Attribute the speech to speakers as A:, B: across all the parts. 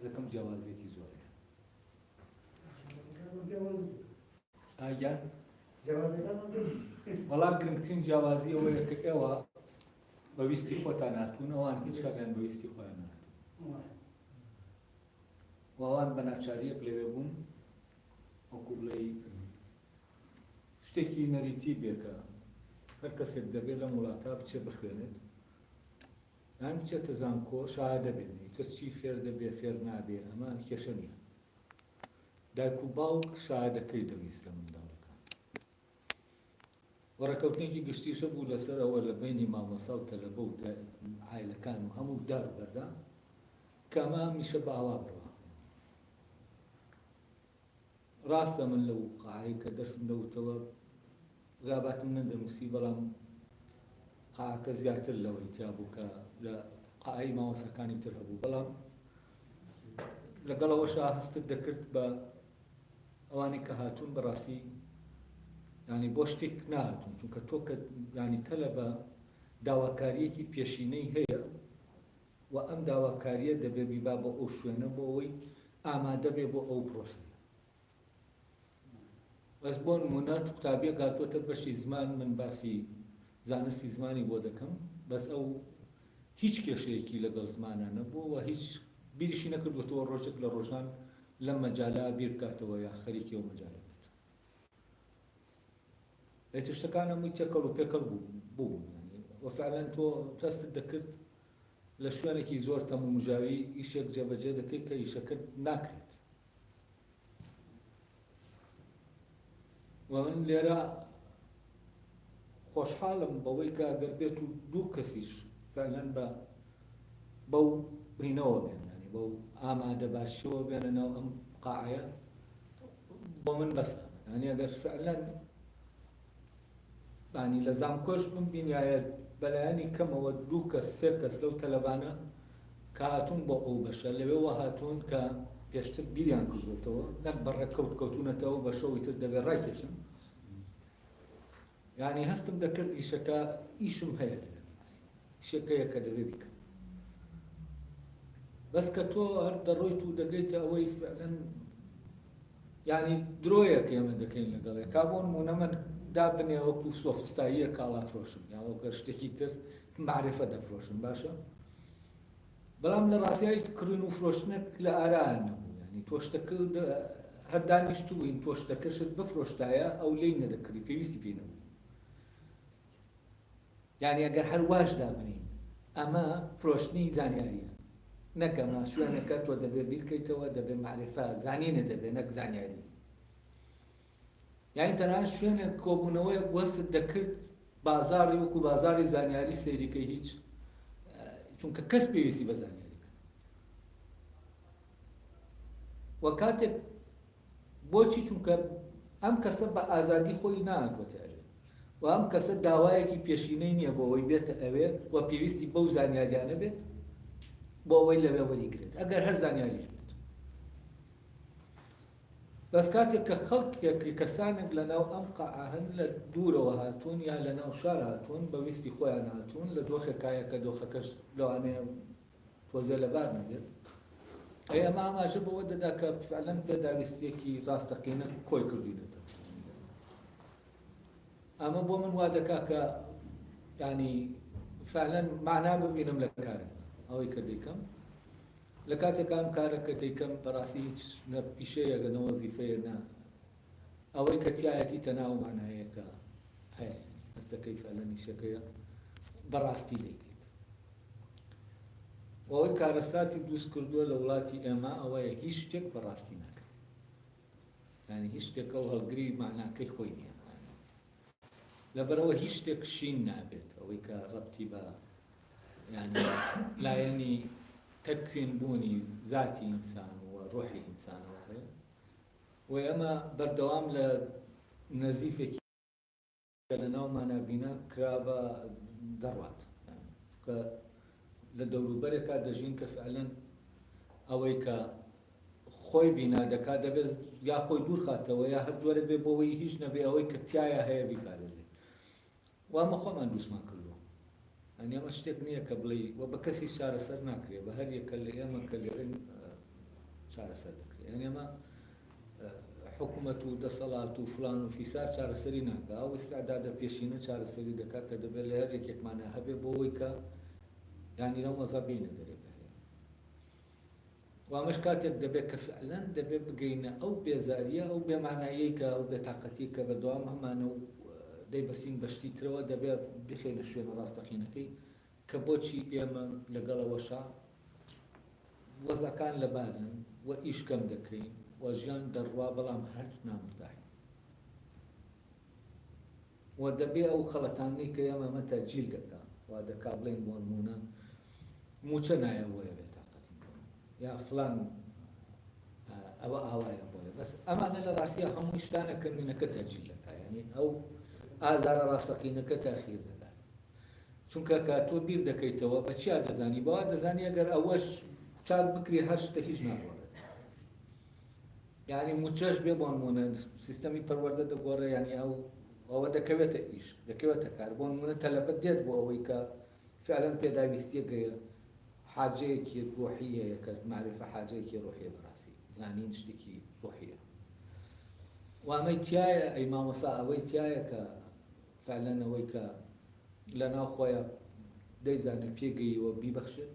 A: حەزەکەم جیاوازێکی زۆرە. ئاگیان وەڵام گرنگترین جیاوازی ئەوەیە کە ئێوە بەویستی خۆتان هاتوون، ئەوان هیچ کاتیان بەویستی خۆیان نهاتوون، ئەوان بە ناچاریەک لەوێ بوون وەکو بڵێی شتێکی نەریتی بێکە هەر کەسێک دەبێت لەم وڵاتە بچێ بخوێنێت، یان بچێتە زانکۆ شایەدە بێنێ، کەس چی فێر دەبێ فێر نابێ، ئەمە کێشە نییە. دایک و باوک شایەدەکەی دەویست لە منداڵەکان. وەڕێکەوتنێکی گشتیشە بوو لەسەر ئەوە لە بینی مامۆستا و تەلەبە و عایلەکان و هەموو دار و بەردە کە ئەمە میشە بە ئاوا بڕوا. ڕاستە من لەو قاعەی کە دەرسم دەوتەوە غاباتم نەدەنووسی، بەڵام قاعەکە زیاتر لەوەی تیا بوو کە لە قاعەی مامۆستاکانی تر هەبوو، بەڵام لەگەڵەوەشا هەستت دەکرد بە ئەوانی کە هاتوون بەڕاستی ینی بۆ شتێک نهاتوون، چونکە تۆ کە ینی تەلەبە داواکاریەکی پێشینەی هەیە و ئەم داواکاریە دەبێ بیبا بۆ ئەو شوێنە بۆ ئەوەی ئامادە بێ بۆ ئەو پرۆسەیە. بەس بۆ نمونە قوتابیەک هاتووەتە بەشی زمان، من باسی زانستی زمانی بۆ دەکەم، بەس ئەو هیچ کێشەیەکی لەگەڵ زمانە نەبوو و هیچ بیریشی نەکردوەوە ڕۆژێک لە ڕۆژان لەم مەجالە بیر بکاتەوە یا خەریکی ئەو مەجالە بێت. ئێتر شتەکانە هەمووی تێکەڵ و پێکەڵ بوو و فعلەن تۆ دەستت دەکرد لە شوێنێکی زۆر تەمومژاوی ئیشێک جێبەجێ دەکەی کە ئیشەکەت ناکرێت. و من لێرە خۆشحاڵم بەوەی کە ئەگەر بێت و دوو کەسیش فعلەن بەو بینەوە بێن، ینی بەو ئامادە باشیەوە بێنەوە ئەم قاعەیە بۆ من بەسە. ینی ئەگەر فعلەن ینی لە زانکۆش ببینایە بەلایەنی کەمەوە دوو کەس سێ کەس لەو تەلەبانە کە هاتوون بۆ ئەو بەشە لەوێەوە هاتوون کە پێشتر بیریان کردوێتەوە، نەک بەڕێکەوت کەوتونەتەوە بەشەوەی تر دەبێت ڕایکێشن. ینی هەستم دەکرد ئیشەکە ئیشم هەیە لەوێ، ئیشەکەیە کە دەبێ بیکەم، بەس کە تۆ هەر دەڕۆیت و دەگەیتە ئەوەی فعلەن ینی درۆیەک ئێمە دەکەین لەگەڵێ کا بۆ نمونە من دابنێ وەکو سۆفستاییە کاڵا فرۆشم یا وەکو شتێکی تر معرفە دەفرۆشم باشە، بەڵام لە ڕاستیای کڕین و فرۆشتنێک لە ئارایان نەبوو. ینی تۆ شتەکە هەر دانیشتووین تۆ شتەکەشت بفرۆشتایە ئەو لێی نەدەکردی، پێویستی پێ نەبوو. ینی ئەگەر هەر واش دابنین ئەمە فرۆشتنی زانیاریە، نەکەمە شوێنەکە تۆ دەبێت بیرکەیتەوە، دەبێت معرفە زانینە دەبێت نەک زانیاری. یعنی تەنها شوێنێک کۆبوونەوەی وەستت دەکرد بازاڕی وەکو بازاری زانیاری سەیریکەی هیچ، چونکە کەس پێویستی بە زانیاری و کاتێک بۆچی چونکە ئەم کەسە بە ئازادی خۆی ناهاتوەتە و ئەم کەسە داوایەکی پێشینەی نییە بۆ ئەوەی بێتە ئەوێ و پێویستی بەو زانیاریانە بێت بۆ ئەوەی لەوێ وەریگرێت ئەگەر هەر زانیاریش بێت. بەس کاتێک کە خەڵکێکی کەسانێک لەناو ئەم قاعە هەن لە دوورەوە هاتوون یا لەناو شار هاتوون بەویستی خۆیان هاتوون لە دۆخێکایە کە دۆخەکەش لەوانەیە تۆزێ لەبار نەبێت، ئەمە ئاماژە بەوە دەدا کە فعلەن پێداویستیەکی ڕاستەقینە کۆی کردوینێتەوە. ئەمە بۆ من وا دەکا کە ینی فعلەن معنا ببینم لە کارێک ئەوەی کە دەیکەم، لە کاتێک ئەم کارەکە دەیکەم بەڕاستی هیچ پیشەیەکە نە وەزیفەیە نا ئەوەی کە تایەتی تەناو معنایەکە هەیە هەستەکەی فعلەن ئیشەکەیە بەڕاستی دەیکەیت. ئەوەی کارەساتی دروست کردووە لە وڵاتی ئێمە ئەوەیە هیچ شتێک بەڕاستی ناکرێت، ینی هیچ شتێکە و هەڵگری معناکەی خۆی نییە، لەبەرەوە هیچ شتێک شین نابێت ئەوەی کە ڕەبتی بە ینی لایەنی تەکوین بوونی ذاتی ئینسان و ڕۆحی ئینسانەوە هەیە و ئەمە بەردەوام لە نەزیفێکی لە ناومانە بینا کرا بە دەڕوات کە لە دەوروبەرێکا دەژین کە فعلەن ئەوەی کە خۆی بینا دەکات دەبێت یا خۆی دوور خاتەوە یا هەر جۆرە بێ بۆەوەی هیچ نەبێ ئەوەی کە تایە هەیە بیپارێزێت و ئەمە خۆمان دروستمان کردووە. ئەمە شتێک نییە کە بڵێ و بە کەسی چارەسەر ناکرێت بە هەر یەکە لە ئێمە کە لێرەن چارەسەر دەکرێت یعنی ئەمە حکوومەت و دەسەڵات و فلان و فیسار چارەسەری ناکە ئەو ئستعدادە پێشینە چارەسەری دەکات کە دەبێت لە هەر یەکێکمانە هەبێ بۆەوەی کە یانی لەو مەزە بینە دەرێ بهێن وامەش کاتێک دەبێت کە فعلەن دەبێت بگەینە ئەو بێزاریە ئەو بێمانایی کە ئەو بێتاقەتی کە بەردەوام هەمانە و دەیبەستین بەشتی ترەوە دەبێت بخێنە شوێنە ڕاستەقینەکەی کە بۆچی ئێمە لەگەڵەوەشا وەزەکان لەبارن و ئیش کەم دەکەین و ژیان دەڕوا بەڵام هەر نامرداین و دەبێ ئەو خەڵەتانەی کە ئێمە ئەمە تەرجیل دەکا وا دەکا بڵێن بۆ نمونە موچە نایە بۆیە بێتاقەتی یا فلان ئەوە ئاوایە بۆیە بەس ئەمانە لە ڕاستیە هەموو شتانە کەمینەکە تەرجیل دەکا یعنی ئەو ئازارە ڕاستەقینەکە تاخیر دەکات چونکە کە تۆ بیر دەکەیتەوە بە چیا دەزانی بەوا دەزانی ئەگەر ئەوەش چاک بکری هەر شتە هیچ ناگۆڕێت یعنی موچەش بێ بۆ نمونە سیستەمی پەروەردە دەگۆڕێ یعنی ئەوە دەکەوێتە ئیش دەکەوێتە کار بۆ نمونە تەلەبەت دێت بۆ ئەوەی کە فعلەن پێداویستیە گەیە حاجەیەکی ڕۆحیەیە کە معرفە حاجەیەکی ڕۆحیە بەڕاستی زانین شتێکی ڕۆحیە وامەی تایە ئەی مامۆسا ئەوەی تایە کە فعلەن ئەوەی کە لەناو خۆیان دەیزانێت پێگەیەوە بیبەخشێت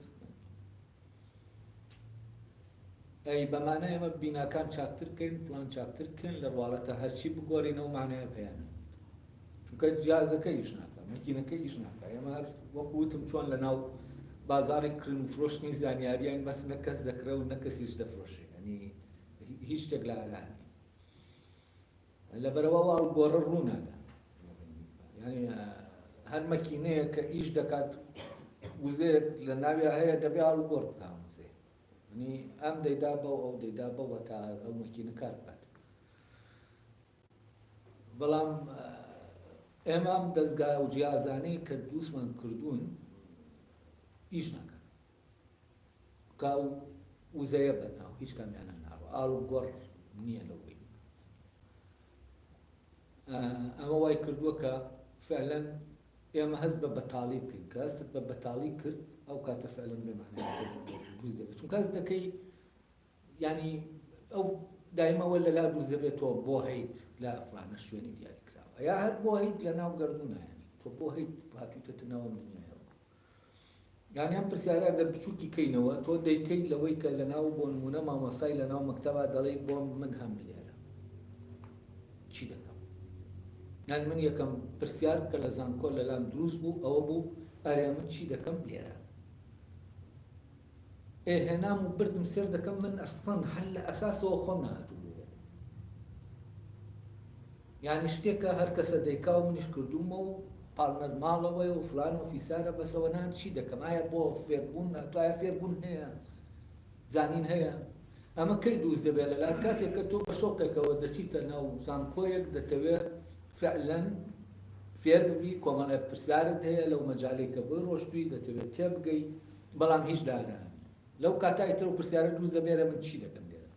A: ئەی بەمانە ئێمە بیناکان چاکترکەین توان چاکترکەن لە ڕواڵەتە هەرچی بگۆڕینەوە مانایە پێیانە چونکە جیازەکە ئیش ناکە مەکینەکە ئیش ناکە ئێمە هەر وەکوتم چۆن لەناو بازاری کردن و فرۆشتنی زانیاریان بەس نە کەس دەکرە و نە کەسیش دەفرۆشێ ینی هیچ شتێک لە ئالانی لەبەرەوە گۆڕە ڕوونادا ینی هەر مەکینەیە کە ئیش دەکات وزەیەک لە ناوی هەیە دەبێ گۆڕ بکە وزەیە ینی ئەم دەیدا بەو ئەو دەیدا بەوە تا ئەو مەکینە کار بکات بەڵام ئێمە ئەم دەستگا و جیازانەی کە دروستمان کردوون ئیش ناکەن کا وزەیە بەناو هیچ کامیانە ناوە ئاڵ و گۆڕ نییە لەوەی ئەمە وای کردووە کە فعلەن ئێمە هەست بە بەتاڵی بکەین کە هەستت بە بەتاڵی کرد ئەو کاتە فعلەن بێمانەیە دروست دەبێت چونکە هەست دەکەی ینی ئەو دایمەوە لەلا دروست دەبێتەوە بۆ هەیت لە فلانە شوێنی دیاری کراوە یا هەر بۆ هەیت لە ناو گەردوونە ینی تۆ بۆ هەیت هاتوویتە ناوە دنیایەوە یعنی ئەم پرسیارە ئەگەر بچووکی کەینەوە تۆ دەیکەی لەوەی کە لە ناو بۆ نمونە مامۆسای لە ناو مەکتەبا دەڵێی بۆ من هەم لێرە چی دەکەم یعنی من یەکەم پرسیار کە لە زانکۆ لەلام دروست بوو ئەوە بوو ئەرێ من چی دەکەم لێرە هێنام و بردم سێر دەکەم من ئەسڵەن هەر لە ئەساسەوە خۆم نهاتوو بوو یعنی شتێکە هەر کەسە دەیکا و منیش کردومە و پاڵنەر ماڵەوەی و فلان و فیسارە بەسەوە نان چی دەکەم ئایا بۆ فێربوون تو ئایا فێربوون هەیە زانین هەیە ئەمە کەی دروست دەبێت لە لات کاتێک کە تۆ بە شۆقێکەوە دەچیتە ناو زانکۆیەک دەتەوێت فعلەن فێر ببی کۆمەڵە پرسیارت هەیە لەو مەجالێک کە بۆی ڕۆشتووی دەتەوێت تێبگەی بەڵام هیچ لارانە لەو کاتایتر و پرسیارە دروست دەبێرە من چی دەکەم لێرە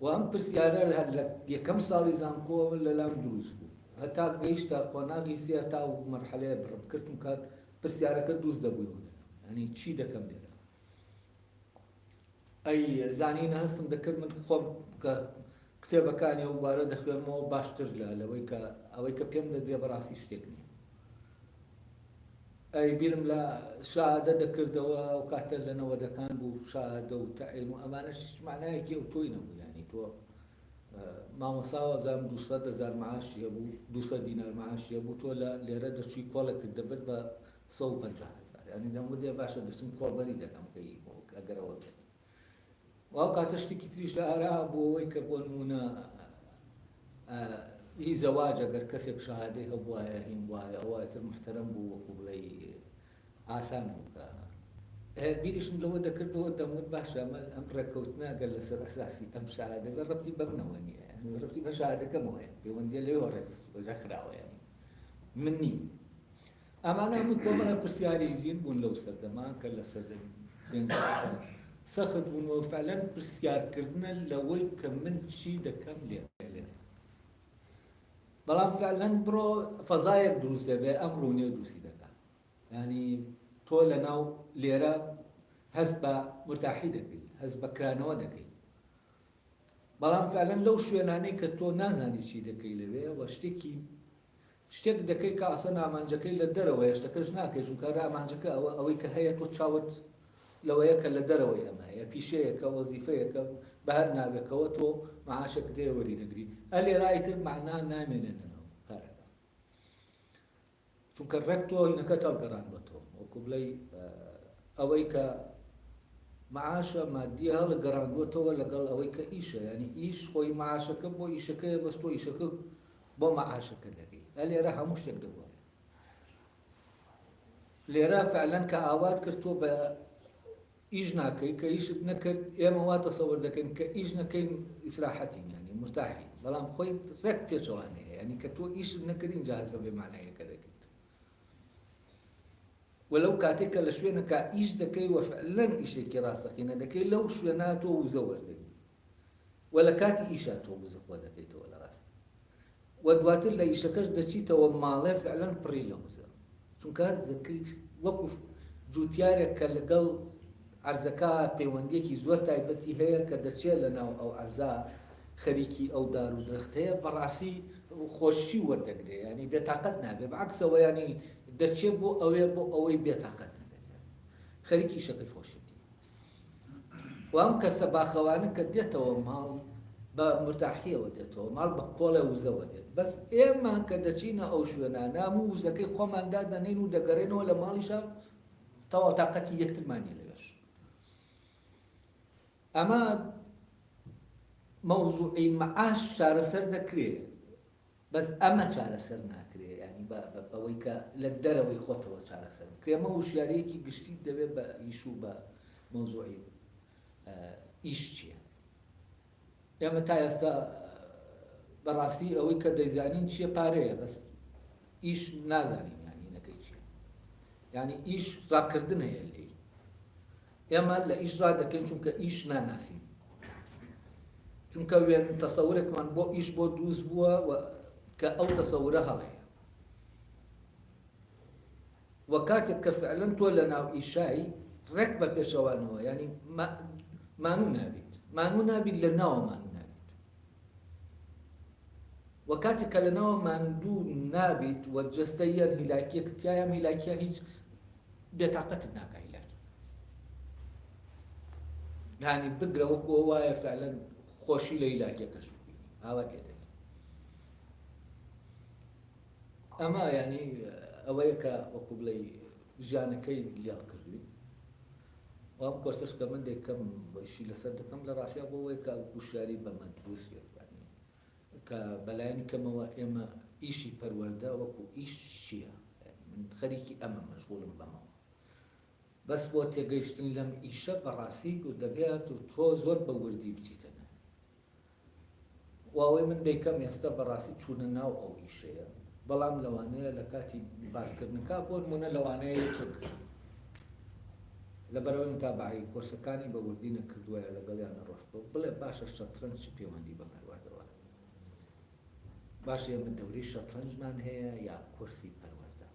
A: و ئەم پرسیارە لە یەکەم ساڵی زانکۆ لەلام دروست بوو هەتا گەیشتە قۆناغی سێ تا و مەرحەلەیە بڕمکردم کات پرسیارەکە دروست دەبووی ینی چی دەکەم لێرە ئەی زانینە هەستم دەکرد من خۆم کە کتێبەکانی ئەو بارە دەخوێنمەوە باشتر لە لەوەی کە ئەوەی کە پێم دەدرێ بەڕاستی شتێک نییە ئەی بیرم لە شادە دەکردەوە ئەو کاتە لە نەوەدەکان بوو شادە و تەعین و ئەمانەش معنایەکی ئەو تۆی نەبوو ینی تۆ مامۆساوە زانم 200,000 معاشیە بوو 200 دینار معاشیە بوو تۆ لە لێرە دەچووی کۆڵەکرد دەبێت بە 150,000 ینی دەمودێ باشە دەچم کۆڵبەری دەکەم ئەگەرەوە بێت واو کاتە شتێکی تریش لە ئارا بوو ئەوەی کە بۆ نمونە هی زەواج ئەگەر کەسێک شەهادەی هەبوایە هین وایە ئەوەتر محتەرەم بوو وەکو بڵێ ئاسان بوو کە بیریشم لەوە دەکردەوە دەموت باشە ئەم ڕێککەوتنە ئەگەر لەسەر ئەساسی ئەم شەهادە بە ڕەبتی بەبنەوە نییە ڕەبتی بە شەهادەکەمەوەیە پەیوەندیە لێوە ڕێکخراوەیە من نیم ئەمانە هەموو کۆمەڵە پرسیاری ژین بوون لەو سەردەمان کە لە سەردەم سەخت بوونەوە فعلەن پرسیارکردنە لەوەی کە من چی دەکەم لێرە بەڵام فعلەن بڕۆ فەزایەک دروست دەبێ ئەم ڕوونێ دروستی دەکات ینی تۆ لە ناو لێرە هەز بە مرتاحی دەکەی، هەز بە کرانەوە دەکەی. بەڵام فعلەن لەو شوێنانەی کە تۆ نازانی چی دەکەی لەوێ و شتێک دەکەی کە ئاسەن ئامانجەکەی لە دەرەوە شتەکەش ناکەی، چونکە ئامانجەکە ئەوەی کە هەیە تۆ چاوت لەوەیە کە لە دەرەوەی ئەمەیە پیشەیەکە وەزیفەیەکە بەهەر نابێکەوە تۆ معاشەکە دێ وەرینەگری ئەلێرای تر معنا نامێنێنەوە کارەکە، چونکە ڕێک تۆ هینەکە هەڵگەڕاندوەتەوە وەکو بڵێی ئەوەی کە معاشە مادیە هەڵ گەڕاندوەتەوە لەگەڵ ئەوەی کە ئیشە، ینی ئیش خۆی معاشەکە بۆ ئیشەکەیە بەس تۆ ئیشەکە بۆ معاشەکە دەکەی. ئەلێرە هەموو شتێک دەگۆڕێت. لێرە فعلەن کە ئاوات کرد تۆ بە ئیش ناکەی کە ئیشت نەکرد ئێمە وا تەسەوەر دەکەین کە ئیش نەکەین ئیسراحەتین ینی مرتاحین، بەڵام خۆی ڕێک پێچەوانەیە ینی کە تۆ ئیشت نەکردین جاز بە بێمانایەکە دەکەیت. وەلەو کاتێککە لە شوێنەکە ئیش دەکەی وە فعلەن ئیشێکی ڕاستەقینە دەکەی لەو شوێنە تۆ وزە وەردەگری وە لە کاتی ئیشە تۆ وزە خۆ دەکەیتەوە لە ڕاست و دواتر لە ئیشەکەش دەچیتەوە ماڵێ فعلەن پڕی لە وزە، چونکە هەست دەکەی وەکو جوتیارێک کە لەگەڵ عەرزەکە پەیوەندیەکی زۆر تایبەتی هەیە کە دەچێت لە ناو ئەو عەرزە خەریکی ئەو دار و درەختەیە بەڕاستی خۆشی وەردەگرێ، ینی بێتاقەت نابێ بەعکسەوە ینی دەچێت بۆ ئەوەی بێتاقەت نەبێت، خەریکی ئیشەکەی خۆشێتی. و ئەم کەسە باخەوانە کە دێتەوە ماڵ بە مرتاحیەوە دێتەوە ماڵ بە کۆڵە وزەوە دێت، بەس ئێمە کە دەچینە ئەو شوێنانە هەموو وزەکەی خۆماندا دەنێن و دەگەڕێنەوە لە ماڵیشە تەواو تاقەتی یەکترمانیە لەوێش. ئەمە مەوزوعی مەعاش چارەسەر دەکرێت، بەس ئەمە چارەسەر ناکرێت، ینی بەوەی کە لە دەرەوەی خۆتەوە چارەسەر بکرێت. ئەمە وشیارەیەکی گشتی دەبێت بە ئیش و بە مەوزوعی ئیش چییە. ئێمە تا ئێستا بەڕاستی ئەوەی کە دەیزانین چییە پارەیە، بەس ئیش نازانین ینی نەکەی چییە، ینی ئیش ڕاکردن هەیە لێی. ئێمە لە ئیش ڕادەکەین چونکە ئیش ناناسین، چونکە وێن تەسەورێکمان بۆ ئیش بۆ دروست بووە کە ئەو تەسەورە هەڵەیە و کاتێک کە فعلەن تۆ لە ناو ئیشایی ڕێک بە پێشەوانەوە ینی مانوو نابیت لە ناوە مانوو نابیت و کاتێک کە لە ناوە ماندوو نابیت و جەستە یان هیلاکیەکە تایە هیلاکیە هیچ بێتاقەتت ناکە هیلاکی ینی بگرە وەکو وایە فعلەن خۆشی لە هیلاکیەکەش ببینی ئاوا لێ دێت. ئەمە ینی ئەوەیە کە وەکو بڵێ ژیانەکەی لێڵ کردووی وام کۆرسش کە من دەکەم بەشی لەسەر دەکەم لە ڕاستیا بۆ ئەوەیە کە گوشیاری بەمە دروست بێت کە بەلایەنی کەمەوە ئێمە ئیشی پەروەردە وەکو ئیش چییە، من خەریکی ئەمە مەشغوڵم بەمەوە، بەس بۆ تێگەیشتن لەم ئیشە بەڕاستی و دەبێت و تۆ زۆر بە وردی بچیتەنە و ئەوەی من دەیکەم ئێستا بەڕاستی چوونە ناو ئەو ئیشەیە، بەڵام لەوانەیە لە کاتی باسکردنەکە بۆ نمونە لەوانەیە یەکێک لەبەرەوەی تابعی کۆرسەکانی بە وردی نەکردووە لەگەڵیان نەڕۆشتەوە بڵێ باشە شەترەنج چ پەیوەندی بە پەروەردەوە، باشە من دەورەی شەترەنجمان هەیە یا کورسی پەروەردە.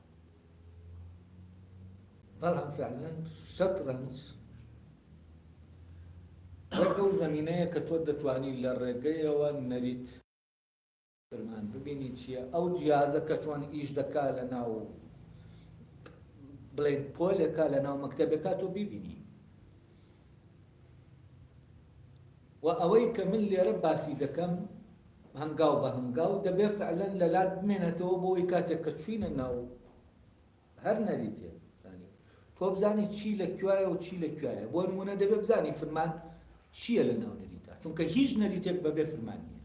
A: بەڵام فعلەن شەترەنج وەکە ئەو زەمینەیە کە تۆ دەتوانی لە ڕێگەیەوە نەریت فرمان ببینی چییە، ئەو جیازە کە چۆن ئیش دەکا لە ناو بڵێن پۆلێکە لە ناو مەکتەبێکا تۆ بیبینی و ئەوەی کە من لێرە باسی دەکەم هەنگاو بە هەنگاو دەبێ فعلەن لە لات بمێنێتەوە بۆەوەی کاتێک کە چوینە ناو هەر نەریتێ تۆ بزانی چی لەکوایە و چی لەکوایە. بۆ نمونە دەبێ بزانی فرمان چییە لە ناو نەریتە، چونکە هیچ نەریتێک بەبێ فرمان نییە،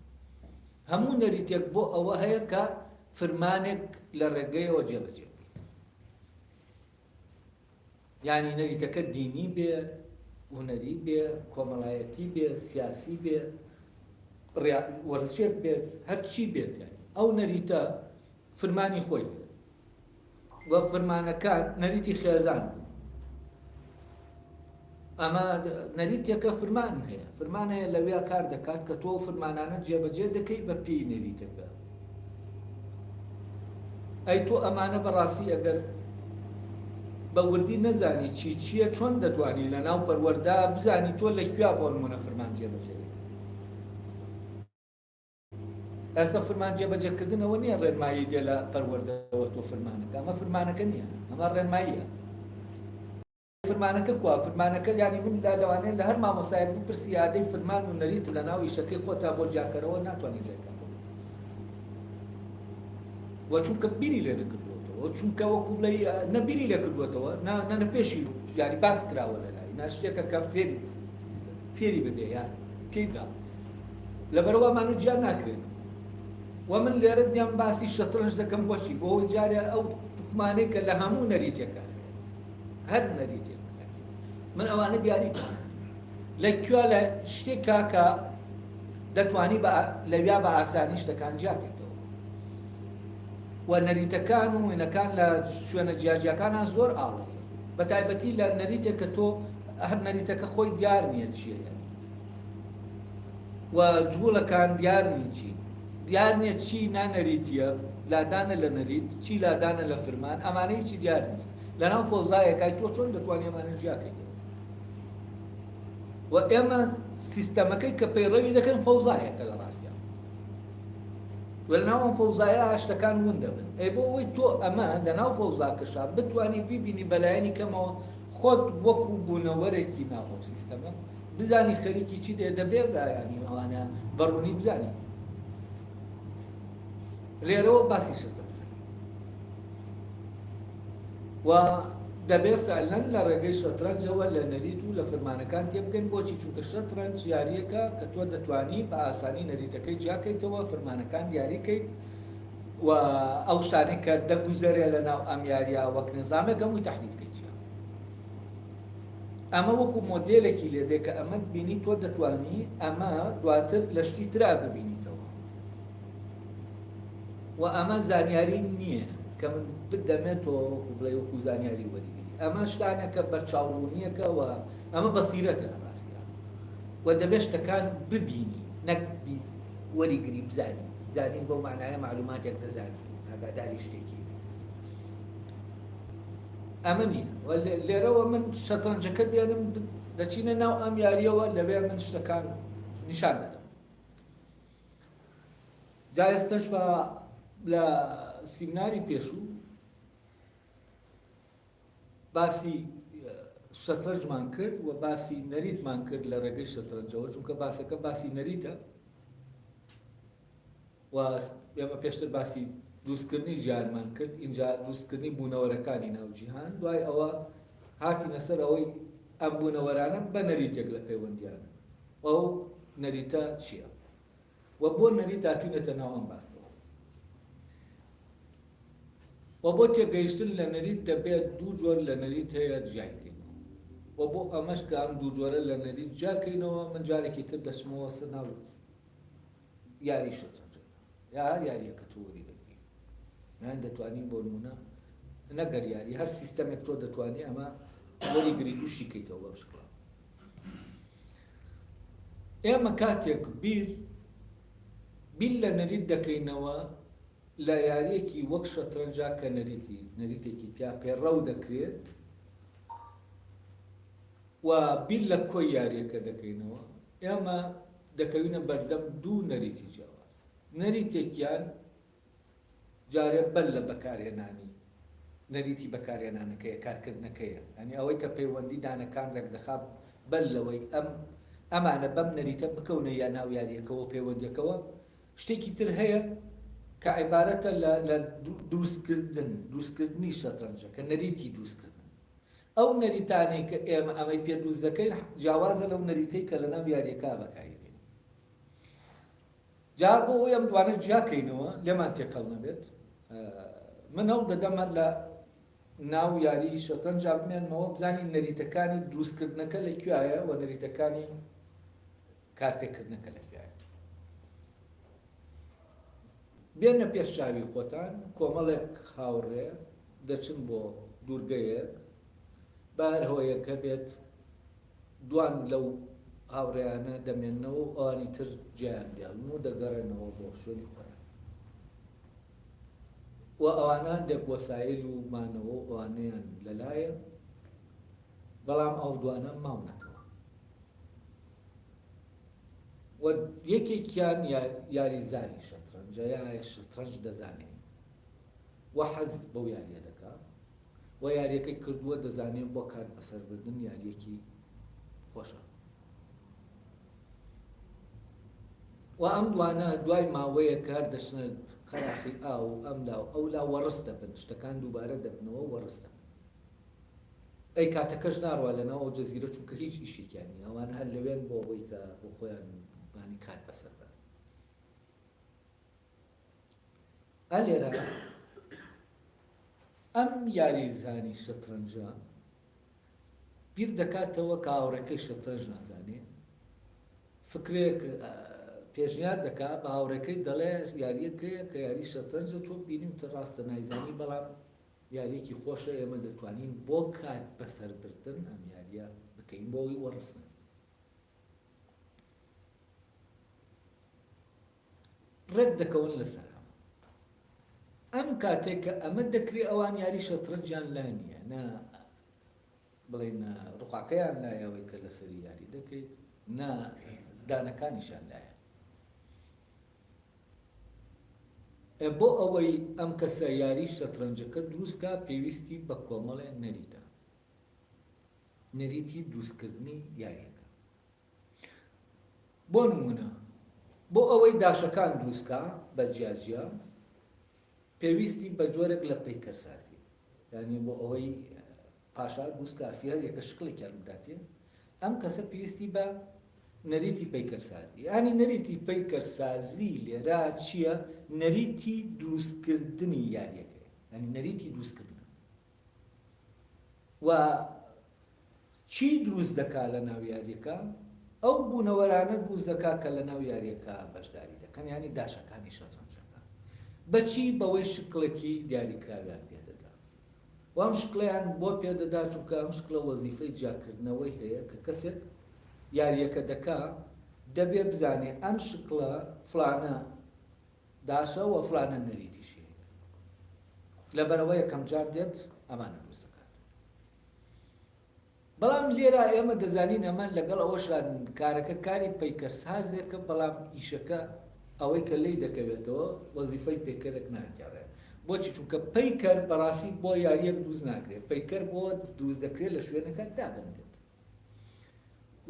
A: هەموو نەریتێک بۆ ئەوە هەیە کە فرمانێک لە ڕێگەیەوە جێبەجێ بێت، یعنی نەریتەکە دینی بێ، هونەری بێ، کۆمەڵایەتی بێ، سیاسی بێ، وەرزشێک بێت، هەر چی بێت، یعنی ئەو نەریتە فرمانی خۆی بێت و فرمانەکان نەریتی خێزان بوو. ئەمە نەریتێکە فرمان هەیە، فرمان هەیە لەوێ کار دەکات کە تۆ فرمانانە جێبەجێ دەکەی بە پێی نەریتەکە. ئەی تۆ ئەمانە بەڕاستی ئەگەر بە وردی نەزانی چییە چۆن دەتوانانی لە ناو پەروەردا بزانی تۆ لەکوێ بۆ نمونە فەرمان جێبەجێ ئێستا فەرمان جێبەجێکردنەوە نییە ڕێنمایی دێ لە پەروەردەوە تۆ فەرمانەکە ئەمە فەرمانەکە نییە ئەمە ڕێنماییە فرمانەکە کوا فرمانەکە یانی من لەوانەیە لە هەر مامۆسایەک بپرسی یادەی فرمان و نەریت لە ناو ئیشەکەی خۆتا بۆ جاکەرەوە ناتوانانی جێکە وە چونکە بیری لێ نەکردوێتەوە چونکە وەکو بڵێ نەبیری لێ کردوێتەوە نە پێشی یاری باس کراوە لە لای ناشتێکە کە فێری ببێ یان تێیدا لەبەرەوەمانە جیان ناکرێن و من لێرە دیان باسی شەترەنج دەکەم بۆچی بۆ ئەوەی جارێ ئەو توخمانەی کە لە هەموو نەریتێکە هەر نەریتێک من ئەوانە دیاری لەکوێ لە شتێک کاکە دەتوانی لەویا بە ئاسانی شتەکان جاکەیتەوە و نەریتەکان و وێنەکان لە شوێنە جیاجیەکانان زۆر ئاڵۆزن بە تایبەتی لە نەریتێک کە تۆ هەر نەریتەکە خۆی دیار نییە چییە و جوڵەکان دیار نیە چی دیار نییە چی نانەریتیە لادانە لە نەریت چی لادانە لە فرمان ئەمانەی چی دیار نیە لەناو فۆزایەکای تۆ چۆن دەتوانێت ئەمانە جیاکەیت و ئێمە سیستەمەکەی کە پەیڕەوی دەکەن فەوزایەکە لە ڕاستیان لەناو فەوزایە شتەکان ون دەبن ئەی بۆ ئەوەی تۆ ئەمە لەناو فەوزاکەشا بتوانی بیبینی بەلایەنی کەمەوە خۆت وەکو بوونەوەرێکی ناوە سیستەمە بزانی خەریکی چی دەبێ بەیانی ئەوانە بەڕوونی بزانی لێرەوە باسی شەتە و دەبێت فعلەن لە ڕێگەی شەترەنجەوە لە نەریت و لە فەرمانەکان تێبگەن بۆچی چونکە شەترەنج یاریەکە کە تۆ دەتوانی بە ئاسانی نەریتەکەی جیاکەیتەوە فەرمانەکان دیاریکەیت و ئەو شتانەی کە دەگوزەرێ لە ناو ئەم یاریە وەک نظامێک هەمووی تەحلیلکەی چیە ئەمە وەکو مۆدێلێکی لێدێ کە ئەمە بینی تۆ دەتوانی ئەمە دواتر لە شتی ترا ببینیتەوە و ئەمە زانیاری نییە کە من بدەمێتەوە وەکو بڵێ وەکو زانیاری وەریگری ئەمە شتانێکە بەرچاوڕوونیەکەوە ئەمە بەسیرەتە لە ڕاستیان و دەبێت شتەکان ببینی نەک وەریگری بزانی زانین بۆ معنایە معلوماتێک دەزانی ئاگاداری شتێکی ئەمە نییە لێرەوە من شەترەنجەکە دێنم دەچینە ناو ئەم یاریەوە لەبێ من شتەکان نیشان دەدەم جا ئێستش بە لە سیمیناری پێشوو باسی شەترەنجمان کرد و باسی نەریتمان کرد لە ڕێگەی شەترەنجەوە چونکە باسەکە باسی نەریتە و ئێمە پێشتر باسی دروستکردنی ژیانمان کرد اینجا دروستکردنی بوونەوەرەکانی ناوجیهان دوای ئەوە هاتینە سەر ئەوەی ئەم بوونەوەرانە بە نەریتێک لە پەیوەندیان ئەو نەریتە چییە و بۆ نەریت هاتوونەتە ناو ئەم باسەوە و بۆ تێگەیشتن لە نەریت دەبێت دوو جۆر لە نەریت هەیە جیاکەینەوە و بۆ ئەمەش کە ئەم دوو جۆرە لە نەریت جاکەینەوە من جارێکی تر دەچمەوە سەر ناو یاری شەترەنج یا هەر یاریەکە تۆ وەری دەگری یان دەتوانین بۆ نمونە نەگەر یاری هەر سیستەمێک تۆ دەتوانی ئەمە وەریگریت و شیکەیتەوە بە بشکڵە ئێمە کاتێک بیر لە نەریت دەکەینەوە لە یاریەکی وەک شەترەنجا کە نەریتێکی تیا پێڕەو دەکرێت و بیر لە کۆی یاریەکە دەکەینەوە ئێمە دەکەوینە بەردەم دوو نەریتی جیاواز نەریتێکیان جارێ بەر لە بەکارهێنانی نەریتی بەکارهێنانەکەیە کارکردنەکەیە ئەنی ئەوەی کە پەیوەندی دانەکان لەک دەخاب بەر لەوەی ئەمانە بەم نەریتە بکەونە یا ناو یاریەکەەوە پەیوەندیەکەەوە شتێکی تر هەیە کە عیبارەتە لە دروستکردنی شەترەنجە کە نەریتی دروستکردن ئەو نەریتانەی کە ئێمە ئەمەی پێ دروست دەکەین جیاوازە لەو نەریتەی کە لە ناو یاریەکە بەکارهێنین جا بۆ ئەوی ئەم دوانە جیاکەینەوە لێمان تێکەڵ نەبێت من هەوڵ دەدەم لە ناو یاری شەترەنجا بمێنمەوە بزانین نەریتەکانی دروستکردنەکە لەکوێیە و نەریتەکانی کارپێکردنەکە لەکوێیە بێنە پێش چاوی خۆتان کۆمەڵێک هاوڕێ دەچن بۆ دوورگەیەک بار هۆیەکە بێت دوان لەو هاوڕێیانە دەمێننەوە و ئەوانی تر جیان دیاڵن و دەگەڕێنەوە بۆ شوێنی خۆیان و ئەوانە دێک وەسایل و مانەوە ئەوانەیان لەلایە بەڵام ئەو دوانە ماونەتەوە و یەکێکیان یاریزانی شەترەنجە یا شەترەنج دەزانێت و حەز بەو یاریە دەکات و یاریەکەی کردووە دەزانێت بۆ کات بەسەربردن یاریەکی خۆشە و ئەم دوانە دوای ماوەیەکە دەچنە قەراخی ئاو ئەم لاو ئەو لا وەڕست دەبن شتەکان دووبارە دەبنەوە وەڕست دەبن ئەی کاتەکەش ناڕوا لەناو جەزیرە چونکە هیچ ئیشێکیان نیە ئەوانە هەر لەوێن بۆ ئەوەی کە بۆ خۆیان بانی کات بەسەر بن ئەلێرە ئەم یاریزانی شەترەنجە بیر دەکاتەوە کە هاوڕێکەی شەترەنج نازانێت فکرێک پێشنیار دەکات بە هاوڕێکەی دەڵێ یاریەکەیە کە یاری شەترەنجە تۆ بینیم تە ڕاستە نایزانی بەڵام یاریەکی خۆشە ئێمە دەتوانین بۆ کات بەسەربردن ئەم یاریە بکەین بۆ ئەوی وەڕستن ڕێک دەکەون لەسەر ئەم کاتێک کە ئەمە دەکرێت ئەوان یاری شەترەنجیان لا نییە نا بڵێن ڕوقاکەیان لایەوەی کە لەسەری یاری دەکەیت نا دانەکانیشان لایە بۆ ئەوەی ئەم کەسە یاری شەترەنجەکە دروستکە پێویستی بە کۆمەڵێ نەریتە نەریتی دروستکردنی یاریەکە بۆ نمونە بۆ ئەوەی داشەکان دروستکە بە جیاجیا پێویستی بە جۆرێک لە پەیکەرسازی یعنی بۆ ئەوەی پاشا دروستکە فێر یەکە شکڵێکیان بداتێ ئەم کەسە پێویستی بە نەریتی پەیکەرسازی ینی نەریتی پەیکەرسازی لێرە چییە نەریتی دروستکردنی یاریەکەی ینی نەریتی دروستکردن و چی دروست دەکات لە ناو یاریەکە ئەو بوونەوەرانە دروست دەکات کە لە ناو یاریەکە بەشداری دەکەن ینی داشەکانی شەترەنجەکە بەچی بەوەی شکڵێکی دیاریکراویان پێدەدا و ئەم شکڵیان بۆ پێدەدا چونکە ئەم شکڵە وەزیفەی جاکردنەوەی هەیە کە کەسێک یاریەکە دەکا دەبێ بزانێ ئەم شکڵە فلانە داشە و فلانە نەریتیشی لەبەرەوە یەکەم جار دێت ئەمانە دروست دەکات بەڵام لێرە ئێمە دەزانین ئەمە لەگەڵ ئەوەشان کارەکە کاری پەیکەرسازێکە بەڵام ئیشەکە ئەوەی کە لی دەکەوێتەوە وەزیفەی پێکەرێک ناکارێت بۆچی چونکە پەیکەر بەڕاستی بۆ یاریەک دروست ناکرێت پەیکەر بۆ دروست دەکرێت لە شوێنەکە دابنێت